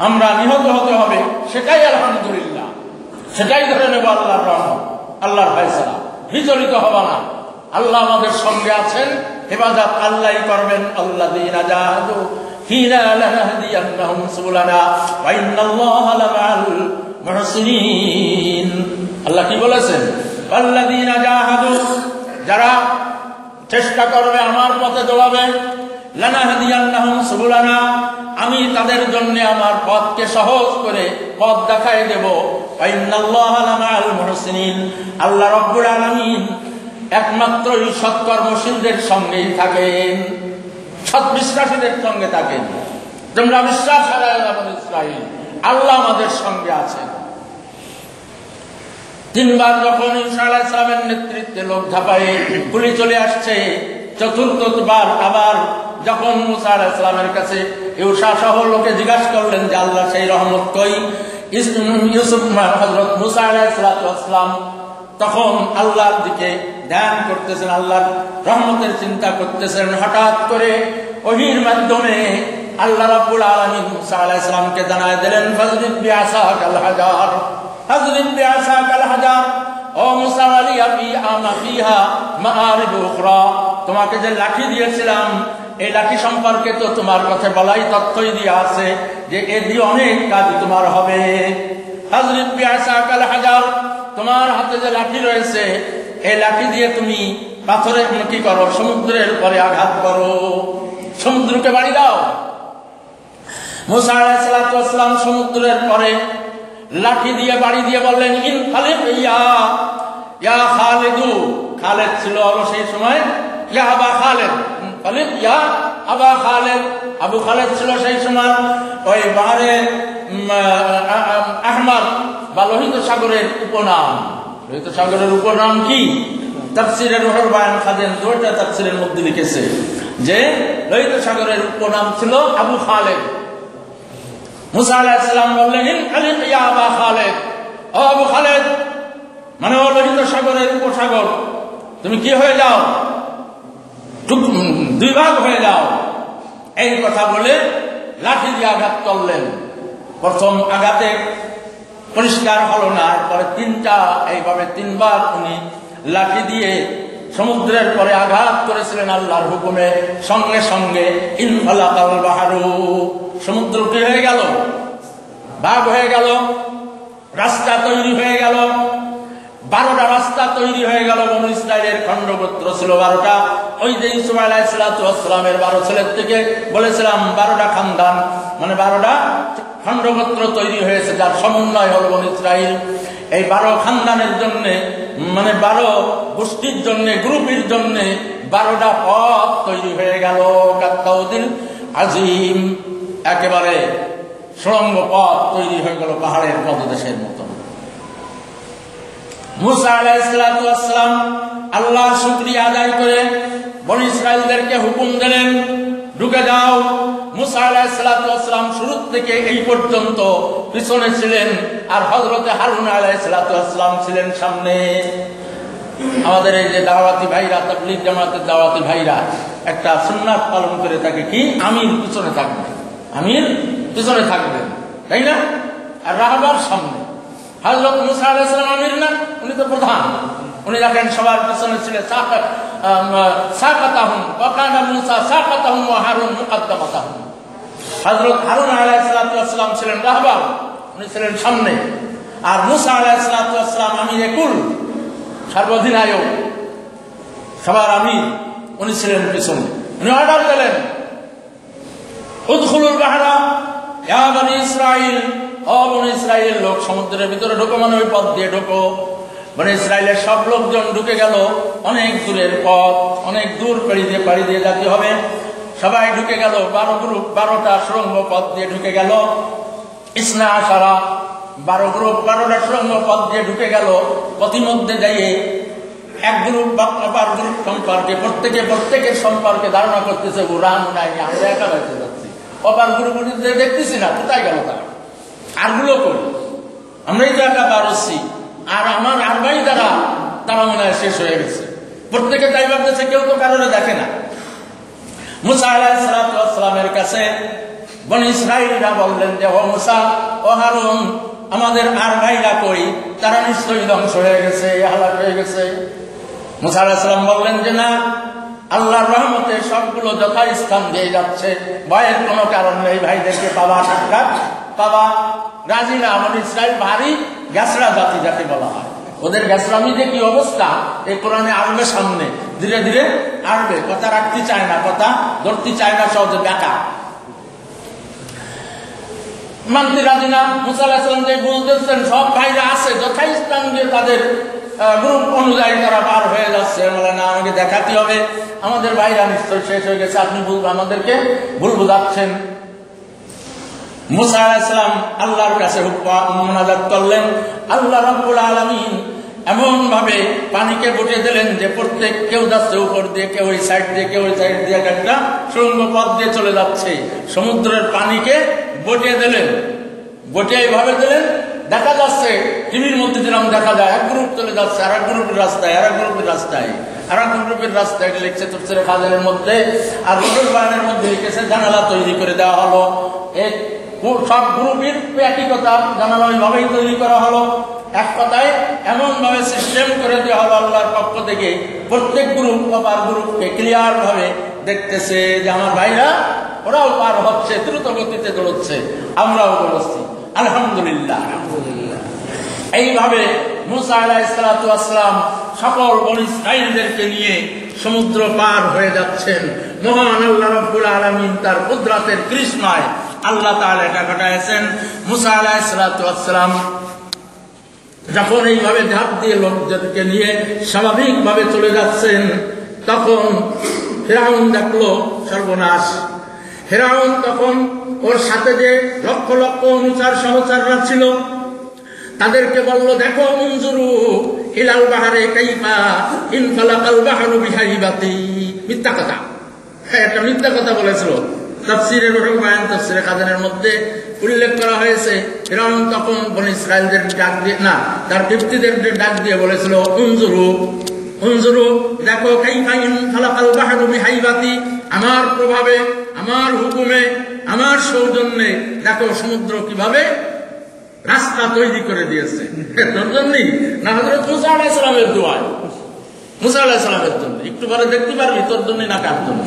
আমরা নিহত হতে হবে, সেটাই আলহামদুলিল্লাহ, সেটাই ধরে নেব আল্লাহর রহমত, আল্লাহর ফয়সালা। বিচলিত হব না, আল্লাহ আমাদের সঙ্গে আছেন, হেফাজত আল্লাহই করবেন। আল্লাযীনা জাহাদু ফীনা লানাহদিয়ান্নাহুম সুবুলানা ওয়া ইন্নাল্লাহা লামাআল মুহসিনিন। আল্লাহ কি বলেছেন? আল্লাযীনা জাহাদু, যারা চেষ্টা করবে আমার পথে দৌড়াবে, লানাহদিয়ান্নাহুম সুবুলানা, আমি তাদের জন্য আমার পথকে সহজ করে পথ দেখায় দেব। ওয়া ইন্নাল্লাহা লামাআল মুহসিনিন, আল্লাহ রাব্বুল আলামিন একমাত্রই সৎকর্মশীলদের সঙ্গেই থাকেন, সৎ বিশ্বাসীদের সঙ্গে থাকেন। তোমরা বিশ্বাস হারায় না বনি ইসরাইল, আল্লাহ আমাদের সঙ্গে আছেন। তিনবার যখন ঈসা আলাইহিস সালামের নেতৃত্বে লোক ঝাঁপায়ে গুলি চলে আসছে, চতুর্থবার আবার যখন মুসা আলাইহিস সালামের কাছে ঈসা সহ লোকে জিজ্ঞাসা করলেন যে আল্লাহ সেই রহমত কই, ইউসুফ হযরত মুসা আলাইহিস সালাম তখন আল্লাহর দিকে ধ্যান করতেছেন, আল্লাহর রহমতের চিন্তা করতেছেন। হঠাৎ করে ওহীর মাধ্যমে আল্লাহ রাব্বুল আলামিন মুসা আলাইহিস সালামকে জানায় দিলেন ফাজরিব বিআসাকাল হাজার, ফাজরিব বিআসাকাল হাজার, ও মুসা আলাইহি আমা ফিহা মাআরিব উখরা, তোমাকে যে লাঠি দিয়েছিলাম এই লাঠি সম্পর্কে তো তোমার কথা বলাই তথ্যই দিয়ে আছে যে এর দিয়ে অনেক কাজ তোমার হবে। ফাজরিব বিআসাকাল হাজার, তোমার হাতে যে লাঠি রয়েছে এই লাঠি দিয়ে তুমি পাথরের কি করো, সমুদ্রের উপরে আঘাত করো, সমুদ্রকে বাড়ি দাও। মুসা আলাইহিস সালাতু ওয়াস সালাম সমুদ্রের পরে লাঠি দিয়ে বাড়ি দিয়ে বললেন ইন খালিদ ইয়া খালিদু, খালেদ ছিল সেই সময়, ইয়া আবা খালেদ, খালিদ ইয়া আবা খালেদ, আবু খালেদ ছিল সেই সময় ওই বাহারে আহমার বা লোহিত সাগরের উপনাম। লোহিত সাগরের উপনাম কি? তাফসীরে রুহুল বায়ান খাদেন দুইটা তাফসীরের মধ্যে লিখেছে যে লোহিত সাগরের উপনাম ছিল আবু খালেদ। মুসা আলাইহিস সালাম বললেন ইন খালিদ ইয়া আবা খালেদ, ও আবু খালেদ, মানে ও লোহিত সাগরের উপসাগর, তুমি কি হয়ে যাও, দুই ভাগ হয়ে যাও। এই কথা বলে লাঠি দিয়ে আঘাত করলেন। প্রথম আঘাতে পরিষ্কার হলো না, পরে এইভাবে তিনবার উনি লাঠি দিয়ে সমুদ্রের পরে আঘাত করেছিলেন আল্লাহর হুকুমে। সঙ্গে সঙ্গে ইনফালাকাল বাহরু, সমুদ্র কি হয়ে গেল, ভাগ হয়ে গেল, রাস্তা তৈরি হয়ে গেল, 12টা রাস্তা তৈরি হয়ে গেল। বনু ইসরাইলের খণ্ডগোত্র ছিল 12টা। ওই যে ইউসুফ আলাইহিস সালামের 12 ছেলের থেকে বলেছিলাম 12টা খানদান, মানে 12টা খণ্ডগোত্র তৈরি হয়েছে, যার সমন্বয় হল বনু ইসরাইল। এই 12 খানদানের জন্য, মানে 12 গোষ্ঠীর জন্য, গ্রুপের জন্য 12টা পথ তৈরি হয়ে গেল। কাত্তাউদিল আজিম, একেবারে সুড়ঙ্গ পথ তৈরি হয়ে গেল পাহাড়ের পদদেশের মতো। মুসা আলাইহিস সালাম আল্লাহর শুকরিয়া আদায় করে বনী ইসরাইলদেরকে হুকুম দিলেন ঢুকে যাও। মুসা আলাইহিস সালাম শুরু থেকে এই পর্যন্ত পিছনে ছিলেন, আর হযরতে হারুন আলাইহিস সালাম ছিলেন সামনে। আমাদের এই যে দাওয়াতি ভাইরা, তাবলীগ জামাতের দাওয়াতি ভাইরা একটা সুন্নাত পালন করে থাকে কি, আমির পিছনে থাকবে, আমির পিছনে থাকবেন, তাই না? আর রাহবার সামনে। হযরত মুসা আলাইহিস সালাম আমির না, উনি তো প্রধান, উনি দেখেন সবার পিছনে ছিলেন সাকাতাহুম ওয়াকানা মুসা সাকাতাহুম ওয়া হারুন মুকাদ্দামাতাহুম। হযরত হারুন আলাইহিস সালাম ছিলেন রাহবার, উনি ছিলেন সামনে, আর মুসা আলাইহিস সালাম আমিরে কুল, সর্বাধিনায়ক, সবার আমির, উনি ছিলেন পিছনে। উনি অর্ডার দিলেন উদখুলুল বাহরা ইয়া বনি ইসরাইল, ও বনি ইসরাইল লোক, সমুদ্রের ভিতরে ঢোকো, মানে ওই পথ দিয়ে ঢোকো। বনি ইসরাইলের সব লোকজন ঢুকে গেল, অনেক দূরের পথ, অনেক দূর পাড়ি দিয়ে যেতে হবে। সবাই ঢুকে গেল, 12 গ্রুপ, 12টা সুড়ঙ্গ পথ দিয়ে ঢুকে গেল। ইসনা আশারা, 12 গ্রুপ, 12টা সুড়ঙ্গ পথ দিয়ে ঢুকে গেল। পথিমধ্যে যাইয়ে এক গ্রুপ অপর গ্রুপ সম্পর্কে প্রত্যেকের সম্পর্কে ধারণা করতেছে, উড়ান নাই, আমরা একা বেঁচে যাচ্ছি। অপর গ্রুপ দেখতেছি না, কোথায় গেল তারা, আরগুলো করি, আমরাই তো একা বাড়ছি, আর আমার আর ভাই তারা মনে হয় শেষ হয়ে গেছে। প্রত্যেকে তাই ভাবতেছে, কেউ তো কারণে দেখে না। মুসা আলাইহিস সালামের কাছে বনি ইসরাইলরা বললেন যে, ও মুসা, ও হারুন, আমাদের আর ভাইরা কই? তারা নিশ্চয়ই ধ্বংস হয়ে গেছে, হালাক হয়ে গেছে। মুসা আলাইহিস সালাম বললেন যে, না, আল্লাহর রহমতে সবগুলো যথাস্থান দিয়ে যাচ্ছে, ভয়ের কোনো কারণ নেই, ভাইদেরকে পাওয়া সাক্ষাৎ পাওয়া রাজি না। বনি ইসরাইল ভারী গ্যাসরা জাতি যাকে বলা হয়, ওদের গ্যাসরামি যে কি অবস্থা, এই কোরআনে আসবে সামনে, ধীরে ধীরে আসবে, কথা রাখতে চায় না, কথা ধরতে চায় না, সহজে বেকা মানতে রাজি না। মুসা আলাইহিস সালাম যে বলতেছেন সব ভাইরা আছে, যথাস্থান দিয়ে তাদের গ্রুপ অনুযায়ী তারা পার হয়ে যাচ্ছে, বলে না, আমাকে দেখাতে হবে, আমাদের ভাইরা নিশ্চয় শেষ হয়ে গেছে, আপনি আমাদেরকে ভুল বুঝাচ্ছেন। মুসা আলাইহিস সালাম আল্লাহর কাছে মুনাজাত করলেন। আল্লাহ রাব্বুল আলামিন এমন ভাবে পানিকে বটে দিলেন যে প্রত্যেক কেউ যাচ্ছে উপর দিয়ে, কেউ ওই সাইড দিয়ে, কেউ ওই সাইড দিয়ে, একটা সুড়ঙ্গ পথ দিয়ে চলে যাচ্ছে। সমুদ্রের পানিকে বটে দিলেন, বটে এইভাবে দিলেন, দেখা যাচ্ছে টিভির মধ্যে যেরকম দেখা যায়, এক গ্রুপ চলে যাচ্ছে আর এক গ্রুপের রাস্তায়, আর এক গ্রুপের রাস্তায়, আর এক গ্রুপের রাস্তায় লিখছে তফসিরে খাজানের মধ্যে, আর রুহুল বায়ানের মধ্যে লিখেছে জানালা তৈরি করে দেওয়া হলো। সব গ্রুপের একই কথা, জানালা ওইভাবেই তৈরি করা হলো। এক কথায় এমন ভাবে সিস্টেম করে দেওয়া হলো আল্লাহর পক্ষ থেকে, প্রত্যেক গ্রুপ অপর গ্রুপকে ক্লিয়ার ভাবে দেখতেছে যে আমার ভাইরা ওরাও পার হচ্ছে, দ্রুত গতিতে দৌড়চ্ছে, আমরাও দৌড়চ্ছি, আলহামদুলিল্লাহ। এইভাবে মুসা আলাইহিস সালাম সকল বনি ইসরাইলদেরকে নিয়ে সমুদ্র পার হয়ে যাচ্ছেন। মহান আল্লাহ রাব্বুল আলামিন তার কুদরতের কৃষ্ণায় আল্লাহ তাআলা এটা ঘটাইছেন। মুসা আলাইহিস সালাম যখন এইভাবে ঝাঁপ দিয়ে লোকদেরকে নিয়ে স্বাভাবিকভাবে চলে যাচ্ছেন, তখন ফিরআউন দেখলো সর্বনাশ। ফিরআউন তখন ওর সাথে যে লক্ষ লক্ষ অনুচর সহচররা ছিল তাদেরকে বলল, দেখো, উনজুরু ইলাল বাহরে কাইফা ইনফালাকাল বাহরু বিহাইবাতি। মিথ্যা কথা, একটা মিথ্যা কথা বলেছিল। তাফসীরে রুহুল বায়ান, তাফসীরে খাজানের মধ্যে উল্লেখ করা হয়েছে, ফিরআউন তখন বনি ইসরাইলদের ডাক দিয়ে, না, তার পিতৃদের ডাক দিয়ে বলেছিল, উনজুরু, উনজুরু, দেখো, কাইফা ইনফালাকাল বাহরু বিহাইবাতি, আমার প্রভাবে, আমার হুকুমে, আমার সৌজন্যে দেখো সমুদ্র কিভাবে রাস্তা তৈরি করে দিয়েছে। তোর জন্যই না, হযরত মুসা আলাইহিস সালামের দোয়া, মুসা আলাইহিস সালামের জন্য। একটু পরে দেখতে পারবি তোর জন্য না কার জন্য,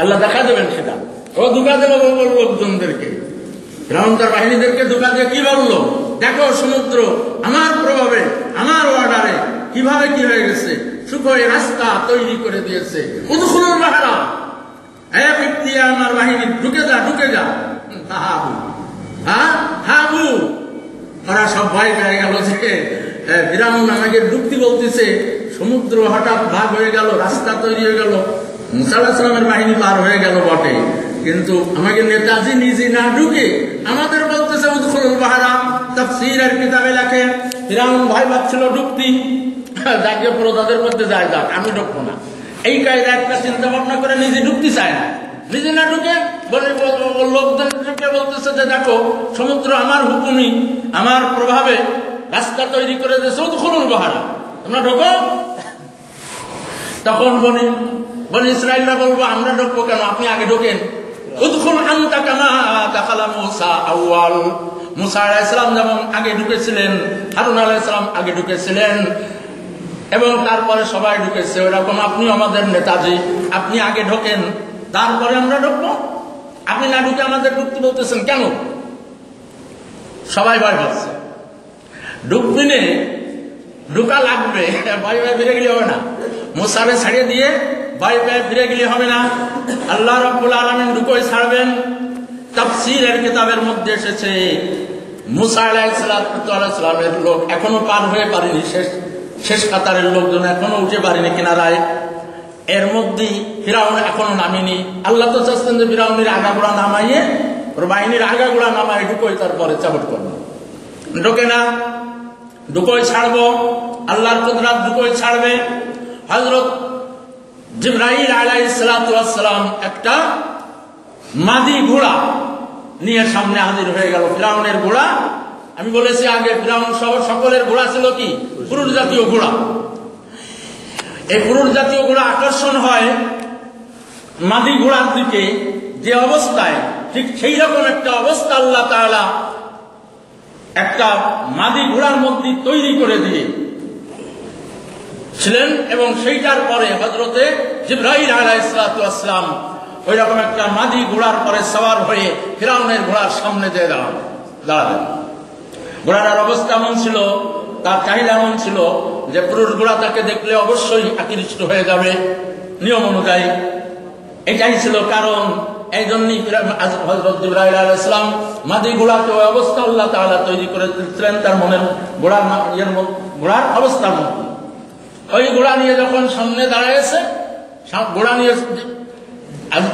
আল্লাহ দেখা দেবেন সেটা। ও ধোঁকা দেবে লোকজনদেরকে, ফিরআউন তার বাহিনীদেরকে ধোঁকা দিয়ে কি বললো, দেখো সমুদ্র আমার প্রভাবে, আমার অর্ডারে কিভাবে কি হয়ে গেছে, সুখে রাস্তা তৈরি করে দিয়েছে। উদখুলুল বাহরা, এক ব্যক্তি আমার বাহিনী, ঢুকে যা, ঢুকে যা। হাবু, ওরা সব ভয় পেয়ে গেল যে ফিরআউন আমাকে ঢুকতে বলতেছে, সমুদ্র হঠাৎ ভাগ হয়ে গেল, রাস্তা তৈরি হয়ে গেল, মুসা আলাইহিস সালামের বাহিনী পার হয়ে গেল বটে, কিন্তু আমাকে নেতাজি নিজে না ঢুকে আমাদের বলতেছে উদখুলুল বাহরা। তাফসীরের কিতাবে লেখে ফিরআউন ভয় পাচ্ছিল ঢুকতি, যাকে প্রজাদের মধ্যে যায়, যাক, আমি ঢুকবো না, এই কায়দা একটা চিন্তা ভাবনা করে নিজে ঢুকতে চায় না। নিজে না ঢুকে লোকদেরকে বলতেছে যে দেখো সমুদ্র আমার হুকুমি, আমার প্রভাবে রাস্তা তৈরি করে দিয়েছে, উদখুলুল বাহরা, তোমরা ঢোকো। তখন বনি ইসরাইলরা বলবো, আমরা ঢুকবো কেন, আপনি আগে ঢোকেন। উদখুল আনতা কামা দাখালা মুসা আউয়াল, মুসা আলাইহিস সালাম যেমন আগে ঢুকেছিলেন, হারুন আলাইহিস সালাম আগে ঢুকেছিলেন, এবং তারপরে সবাই ঢুকেছে। ওইরকম আপনি আমাদের নেতাজি, আপনি আগে ঢোকেন, তারপরে আমরা ঢুকবো। আপনি না ঢুকে আমাদের ঢুকতে বলতেছেন কেন? সবাই ভয় পাচ্ছে। ঢুকবিনে ঢুকা লাগবে, ভয় ভয় ফিরে গেলে হবে না। মুসারে ছাড়িয়ে দিয়ে ভয় ভয় ফিরে গেলে হবে না। আল্লাহ রাব্বুল আলামিন ঢুকোই ছাড়বেন। তাফসীরের কিতাবের মধ্যে এসেছে মুসা আলাইহিস সালামের লোক এখনো পার হয়ে পারেনি, শেষ কাতারের লোকজন এখনো উঠে পারেনি কিনারায়। এর মধ্যেই ফিরাউন এখনো নামেনি। আল্লাহ তো চাচ্ছেন যে ফিরাউনের আগাগোড়া নামাইয়ে, ওর বাহিনীর আগাগোড়া নামাই ঢুকোই তারপরে চাবট করবো। ঢোকে না, ঢুকোই ছাড়বো, আল্লাহর কুদরত ঢুকোই ছাড়বে। হযরত জিবরাইল আলাইহিস সালাম একটা মাদি ঘোড়া নিয়ে সামনে হাজির হয়ে গেল। ফিরাউনের ঘোড়া, আমি বলেছি আগে, ফিরাউন সহ সকলের ঘোড়া ছিল কি? পুরুষ জাতীয় ঘোড়া। এই পুরুষ জাতীয় ঘোড়া আকর্ষণ হয় মাদি ঘোড়ার দিকে যে অবস্থায়, ঠিক সেই রকম একটা অবস্থা আল্লাহ তাআলা একটা মাদি ঘোড়ার মধ্যে তৈরি করে দিয়ে ছিলেন। এবং সেইটার পরে হযরতে জিবরাইল আলাইহিস সালাম ওই রকম একটা মাদি ঘোড়ার পরে সওয়ার হয়ে ফিরাউনের ঘোড়ার সামনে দিয়ে দাঁড়ালেন। ঘোড়ার অবস্থা এমন ছিল, তার চাহিদা এমন ছিল যে পুরুষ ঘোড়া তাকে দেখলে অবশ্যই আকৃষ্ট হয়ে যাবে নিয়ম অনুযায়ী। এটাই ছিল কারণ। এই জন্যই হযরত জিবরাইল আলাইহিস সালাম মাদি ঘোড়াকে ওই অবস্থা আল্লাহ তাআলা তৈরি করে দিয়েছিলেন তার মনের ঘোড়ার অবস্থার মধ্যে। ওই ঘোড়া নিয়ে যখন সামনে দাঁড়াইছে, ঘোড়া নিয়ে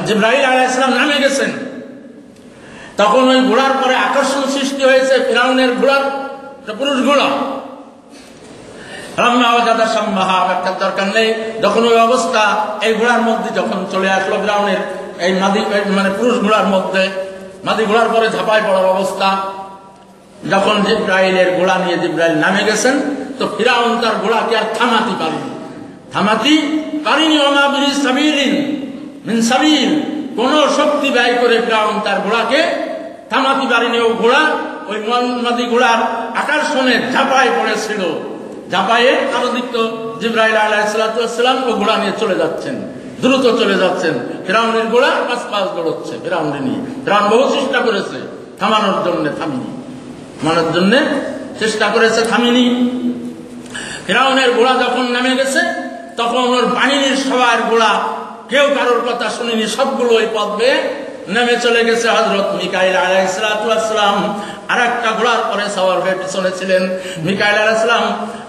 জিবরাইল আলাইহিস সালাম নামে গেছেন, তখন ওই ঘোড়ার পরে আকর্ষণ সৃষ্টি হয়েছে ফিরাউনের ঘোড়ার, পুরুষ ঘোড়া। ব্যাখ্যার দরকার নেই। যখন ওই অবস্থা এই ঘোড়ার মধ্যে যখন চলে আসলো ফিরাউনের এই মাদি মানে পুরুষ ঘোড়ার মধ্যে, মাদি ঘোড়ার পরে ঝাঁপায় পড়ার অবস্থা, যখন জিবরাইলের ঘোড়া নিয়ে জিবরাইল নামে গেছেন, তো ফিরাউন তার ঘোড়াকে আর থামাতে পারিনি। ওমা বিসাবিলিন মিন সাবিল, কোন শক্তি ব্যয় করে ফিরাউন তার ঘোড়াকে থামাতে পারিনি। ও ঘোড়া ওই মাদি ঘোড়ার আকর্ষণে ঝাঁপায় পড়েছিল। ঝাঁপায়ে আরো দিত জিবরাইল আলাইহিস সালাম ও ঘোড়া নিয়ে চলে যাচ্ছেন, দ্রুত চলে যাচ্ছেন। ফিরাউনের ঘোড়া পাঁচ দৌড়চ্ছে ফিরাউনকে নিয়ে। ফিরাউন বহু চেষ্টা করেছে থামানোর জন্য, থামিনি। মানার জন্য চেষ্টা করেছে, থামিনি। ফিরাউনের ঘোড়া যখন নামে গেছে, তখন ওর বাহিনীর সবার ঘোড়া কেউ কারোর কথা শুনিনি, সবগুলো ওই পথ বেয়ে নেমে চলে গেছে। হযরত মিকাইল আলাইহিস সালাম আর একটা ঘোড়ার পরে সওয়ার হয়ে পিছনে ছিলেন। মিকাইল আলাইহিস সালাম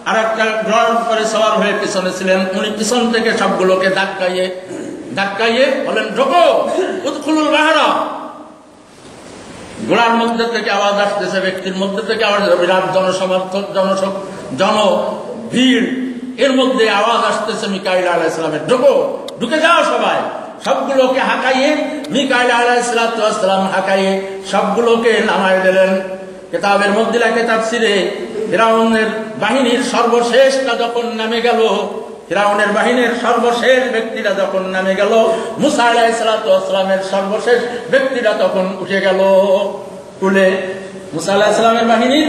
আর একটা ঘোড়ার পরে সওয়ার হয়ে পিছনে ছিলেন। উনি পিছন থেকে সবগুলোকে ধাক্কাইয়ে বলেন, ঢোকো, উদখুলুল বাহরা। ঘোড়ার মধ্যে থেকে আওয়াজ আসতেছে, ব্যক্তির মধ্যে থেকে আওয়াজ, বিরাট জনসমর্থক, ভিড়, এর মধ্যে আওয়াজ আসতেছে মিকাইল আলাইহিস সালামের, ঢোকো, ঢুকে যাও সবাই। সবগুলোকে হাঁকাইয়ে মিকাইল আলাইহিস সালাম হাঁকাইয়ে সবগুলোকে নামায় দিলেন। কিতাবের মধ্যে লেখে তাফসিরে, ফিরাউনের বাহিনীর সর্বশেষটা যখন নামে গেল, ফিরাউনের বাহিনীর সর্বশেষ ব্যক্তিরা যখন নামে গেল, মুসা আলাইহিস সালামের সর্বশেষ ব্যক্তিরা তখন উঠে গেল কুলে। মুসা আলাইহিস সালামের বাহিনীর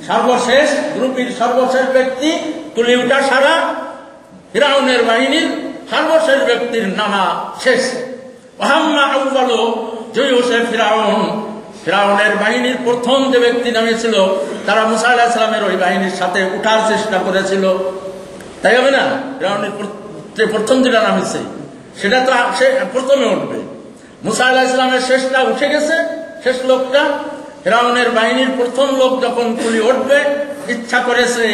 সর্বশেষ গ্রুপের সর্বশেষ ব্যক্তি তুলে উঠা সারা, ফিরাউনের বাহিনীর সর্বশেষ ব্যক্তির নামা শেষ। ওয়াম্মা আউয়ালু জয়ুশে ফিরাউন, ফিরাউনের বাহিনীর প্রথম যে ব্যক্তি নামেছিল, তারা মুসা আলাইহিস সালামের ওই বাহিনীর সাথে উঠার চেষ্টা করেছিল। তাই হবে না? ফিরাউনের প্রথম যেটা নামেছে সেটা তো সে প্রথমে উঠবে। মুসা আলাইহিস সালামের শেষটা উঠে গেছে, শেষ লোকটা। ফিরাউনের বাহিনীর প্রথম লোক যখন তুলে উঠবে ইচ্ছা করেছে,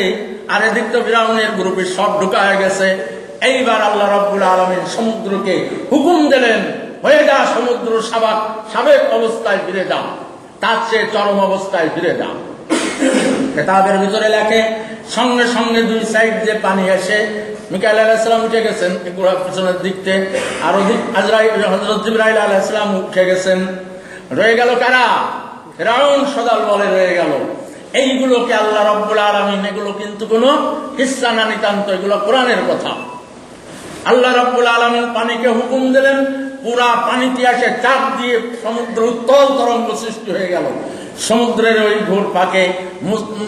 আর এদিক তো ফিরাউনের গ্রুপে সব ঢুকা হয়ে গেছে। এইবার আল্লাহ রাব্বুল আলামিন সমুদ্রকে হুকুম দিলেন, হয়ে যা সমুদ্র, সাবেক অবস্থায় ফিরে যাও, তার চেয়ে চরম অবস্থায় ফিরে যাও। কিতাবের ভিতরে লেখে, সঙ্গে সঙ্গে দুই সাইড দিয়ে পানি এসে মিকাইল আলাইহিস সালাম উঠে গেছেন ঘোড়ার পিছনের দিকতে, আর ওদিক হযরত জিবরাইল আলাইহিস সালাম উঠে গেছেন। রয়ে গেল কারা? ফিরাউন সদাল বলে রয়ে গেল। এইগুলোকে আল্লাহ রাব্বুল আলামিন, এগুলো কিন্তু কোনো কিসসা না, নিতান্ত এগুলো কোরআনের কথা। আল্লাহ রাব্বুল আলামিন পানিকে হুকুম দিলেন, পুরা পানিতে এসে চাপ দিয়ে সমুদ্র উত্তাল তরঙ্গ সৃষ্টি হয়ে গেল। সমুদ্রের ওই ঘোর ফাঁকে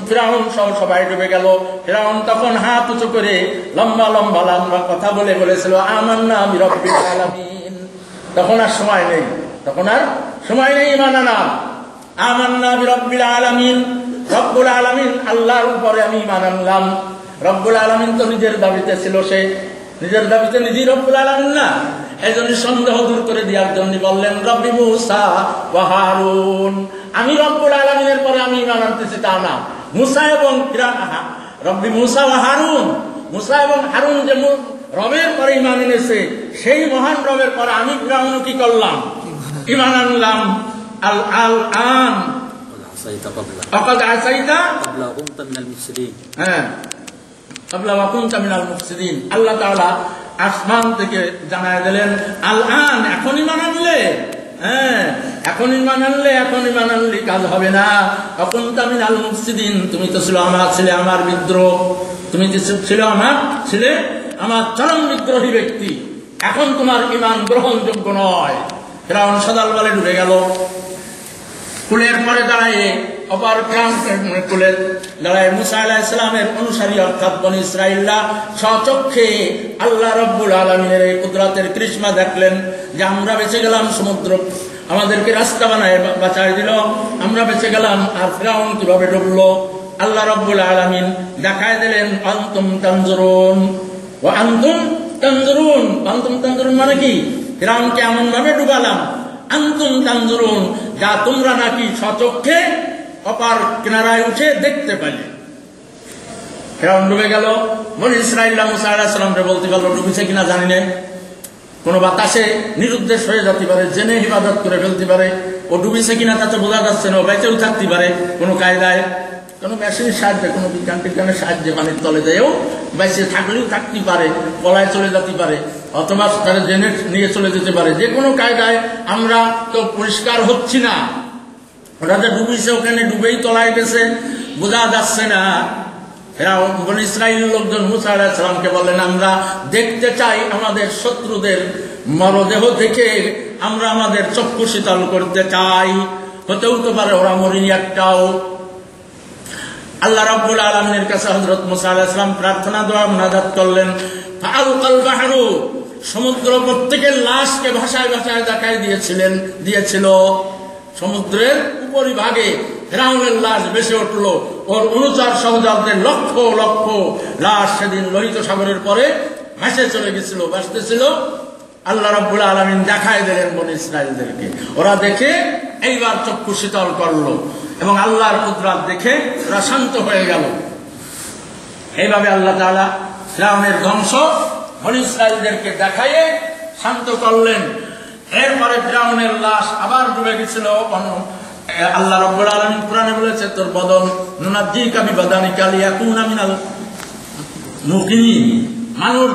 ফিরাউন সহ সবাই ডুবে গেল। ফিরাউন তখন হাত উঁচু করে লম্বা লম্বা লম্বা কথা বলেছিল আমান্না বিরব্বিল আলামিন। তখন আর সময় নেই, ঈমান আনা। আমান্না বিরব্বিল আলামিন, রব্বুল আলামিন আল্লাহর উপরে আমি ঈমান আনলাম। রব্বুল আলামিন তো নিজের দাবিতে ছিল, সে নিজের দাবিতে নিজেই রব্বুল আলামিন না। এই জন্য সন্দেহ দূর করে দেওয়ার জন্য বললেন রব্বি মূসা ওয়া হারুন। আমি রব্বুল আলামিনের পরে আমি ঈমান আনতেছি তা না, মূসা এবং রব্বি মূসা ওয়া হারুন, মূসা এবং হারুন যে রবের পরে ঈমান এনেছে, সেই মহান রবের পরে আমি ফিরআউন কি করলাম? ঈমান আনলাম। আল আল আন আকাদ আসাইতা ক্বাবলা কুনতা মিনাল মুফসিদিন। হ্যাঁ, ক্বাবলা ওয়া কুনতা মিনাল মুফসিদিন। আল্লাহ তাআলা আসমান থেকে জানায় দিলেন আল আন, এখন ঈমান আনলে, হ্যাঁ এখন ঈমান আনলে কাজ হবে না। কুনতা মিনাল মুফসিদিন, তুমি তো ছিল আমার বিদ্রোহ, তুমি ছিল আমার চরম বিদ্রোহী ব্যক্তি, এখন তোমার ঈমান গ্রহণযোগ্য নয়। ফিরআউন সদাল বলে ডুবে গেল। কুলের পরে দাঁড়ায় অপর কুলের দাঁড়ায় মূসা আলাইহিস সালামের অনুসারী অর্থাৎ বনী ইসরাঈলরা স্বচক্ষে আল্লাহ রাব্বুল আলামিনের এই কুদরতের কৃষ্ণা দেখলেন যে আমরা বেঁচে গেলাম, সমুদ্র আমাদেরকে রাস্তা বানায় বাঁচায় দিল, আমরা বেঁচে গেলাম, আর ফিরআউন কিভাবে ডুবলো। আল্লাহ রাব্বুল আলামিন দেখায় দিলেন আনতুম তানজুরুন ওয়া আনতুম তানজুরুন। আনতুম তানজুরুন মানে কি? ফিরআউনকে এমন ভাবে ডুবালাম, আনতুম তানজুরুন, যা তোমরা নাকি স্বচক্ষে অপার কিনারায় উঠে দেখতে পেলে। ফিরআউন ডুবে গেল। বনী ইসরাঈলরা মূসা আলাইহিস সালামকে বলতে পারলো ডুবেছে কিনা জানি না, কোন বাতাসে নিরুদ্দেশ হয়ে যেতে পারে, জেনে ইবাদত করে ফেলতে পারে, ও ডুবেছে কিনা তা তো বোঝা যাচ্ছে না, ও বেঁচেও থাকতে পারে কোনো কায়দায়, কোনো মেশিনের সাহায্যে, কোনো বিজ্ঞানের সাহায্যে পানির তলে যেও বেঁচে থাকলেও থাকতে পারে, পলায় চলে যেতে পারে, অথবা তারা জেনে নিয়ে চলে যেতে পারে। যে কোনো কায়দায় আমরা তো পরিষ্কার হচ্ছি না, ওরা যে ডুবেছে ওখানে ডুবেই তলায় গেছে, বোঝা যাচ্ছে না। বনী ইসরাঈলের লোকজন মূসা আলাইহিস সালামকে বললেন আমরা দেখতে চাই আমাদের শত্রুদের মরদেহ দেখে আমরা আমাদের চক্ষু শীতল করতে চাই, হতেও তো পারে ওরা মরিনি একটাও। আল্লাহ রাব্বুল আলামিনের কাছে হযরত মূসা আলাইহিস সালাম প্রার্থনা দোয়া মুনাজাত করলেন। ফাআলকাল বাহরু, সমুদ্র প্রত্যেকের লাশকে ভাষায় ভাষায় দেখাই দিয়েছিল। সমুদ্রের উপরিভাগে ফিরআউনের লাশ ভেসে উঠল, ওর অনুচর সহচরদের লক্ষ লক্ষ লাশ সেদিন লোহিত সাগরের পরে ভেসে চলে গেছিল, ভাসতেছিল। আল্লাহ রাব্বুল আলামিন দেখায় দিলেন বনী ইসরাঈলদেরকে, ওরা দেখে এইবার চক্ষু শীতল করলো এবং আল্লাহর কুদরত দেখে ওরা শান্ত হয়ে গেল। এইভাবে আল্লাহ তাআলা ফিরআউনের ধ্বংস বনী ইসরাঈলদেরকে দেখাইয়ে শান্ত করলেন। এরপরে ফিরআউনের লাশ আবার ডুবে গেছিল। আল্লাহ রাব্বুল আলামিন কুরআনে বলেছে তোর বদন নুনাজ্জিকা বিবাদানিকা লিয়াকুনা মিনাল মুকিমিন, মানুষ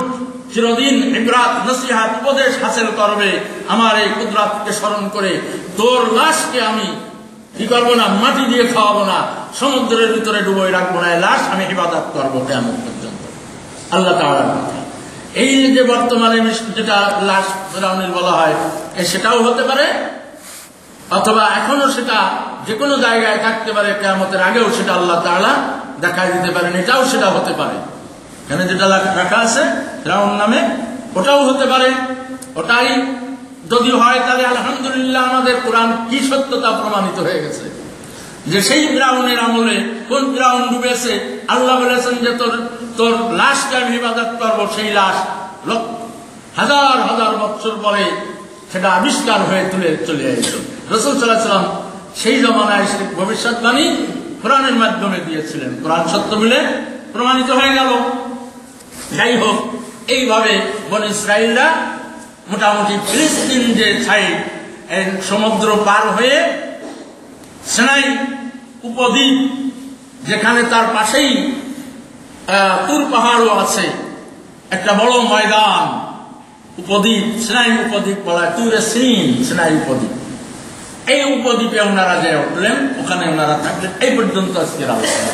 চিরদিন ইবরাত নসিহত উপদেশ হাসিল করবে আমার এই কুদরতকে স্মরণ করে। তোর লাশকে আমি কি করবো না, মাটি দিয়ে খাওয়াবো না, সমুদ্রের ভিতরে ডুবোই রাখবো না, লাশ আমি ইবাদত করবো কিয়ামত পর্যন্ত। আল্লাহ তাআলার কথা। এই যে বর্তমানে যেটা লাশ ফিরআউনের বলা হয়, সেটাও হতে পারে, অথবা এখনো সেটা যে কোনো জায়গায় থাকতে পারে, কিয়ামতের আগেও সেটা আল্লাহ তাআলা দেখাই দিতে পারেন, এটাও সেটা হতে পারে। এখানে যেটা রাখা আছে ফিরআউন নামে, ওটাও হতে পারে। ওটাই যদি হয় তাহলে আলহামদুলিল্লাহ আমাদের কোরআন কি সত্যতা প্রমাণিত হয়ে গেছে যে সেই ফিরআউনের আমলে কোন ফিরআউন ডুবেছে। আল্লাহ বলেছেন যে তোর লাশকে আমি ইবাদত করবো, সেই লাশ হাজার হাজার বছর পরে সেটা আবিষ্কার হয়ে চলে এসেছিল। রাসূল সাল্লাল্লাহু আলাইহি ওয়াসাল্লাম সেই জমানায় সেই ভবিষ্যৎবাণী কোরআনের মাধ্যমে দিয়েছিলেন, কোরআন সত্য মিলে প্রমাণিত হয়ে গেল। যাই হোক, এইভাবে বনী ইসরাঈলরা মোটামুটি ফিলিস্তিন যে সাইড সমুদ্র পার হয়ে সিনাই উপদ্বীপ, যেখানে তার পাশেই তুর পাহাড়ও আছে, একটা বড় ময়দান, উপদ্বীপ, সিনাই উপদ্বীপ বলা হয়, তুরে সিন, সিনাই উপদ্বীপ। এই উপদ্বীপে ওনারা যে উঠলেন, ওখানে ওনারা থাকলেন। এই পর্যন্ত আজকের আলোচনা।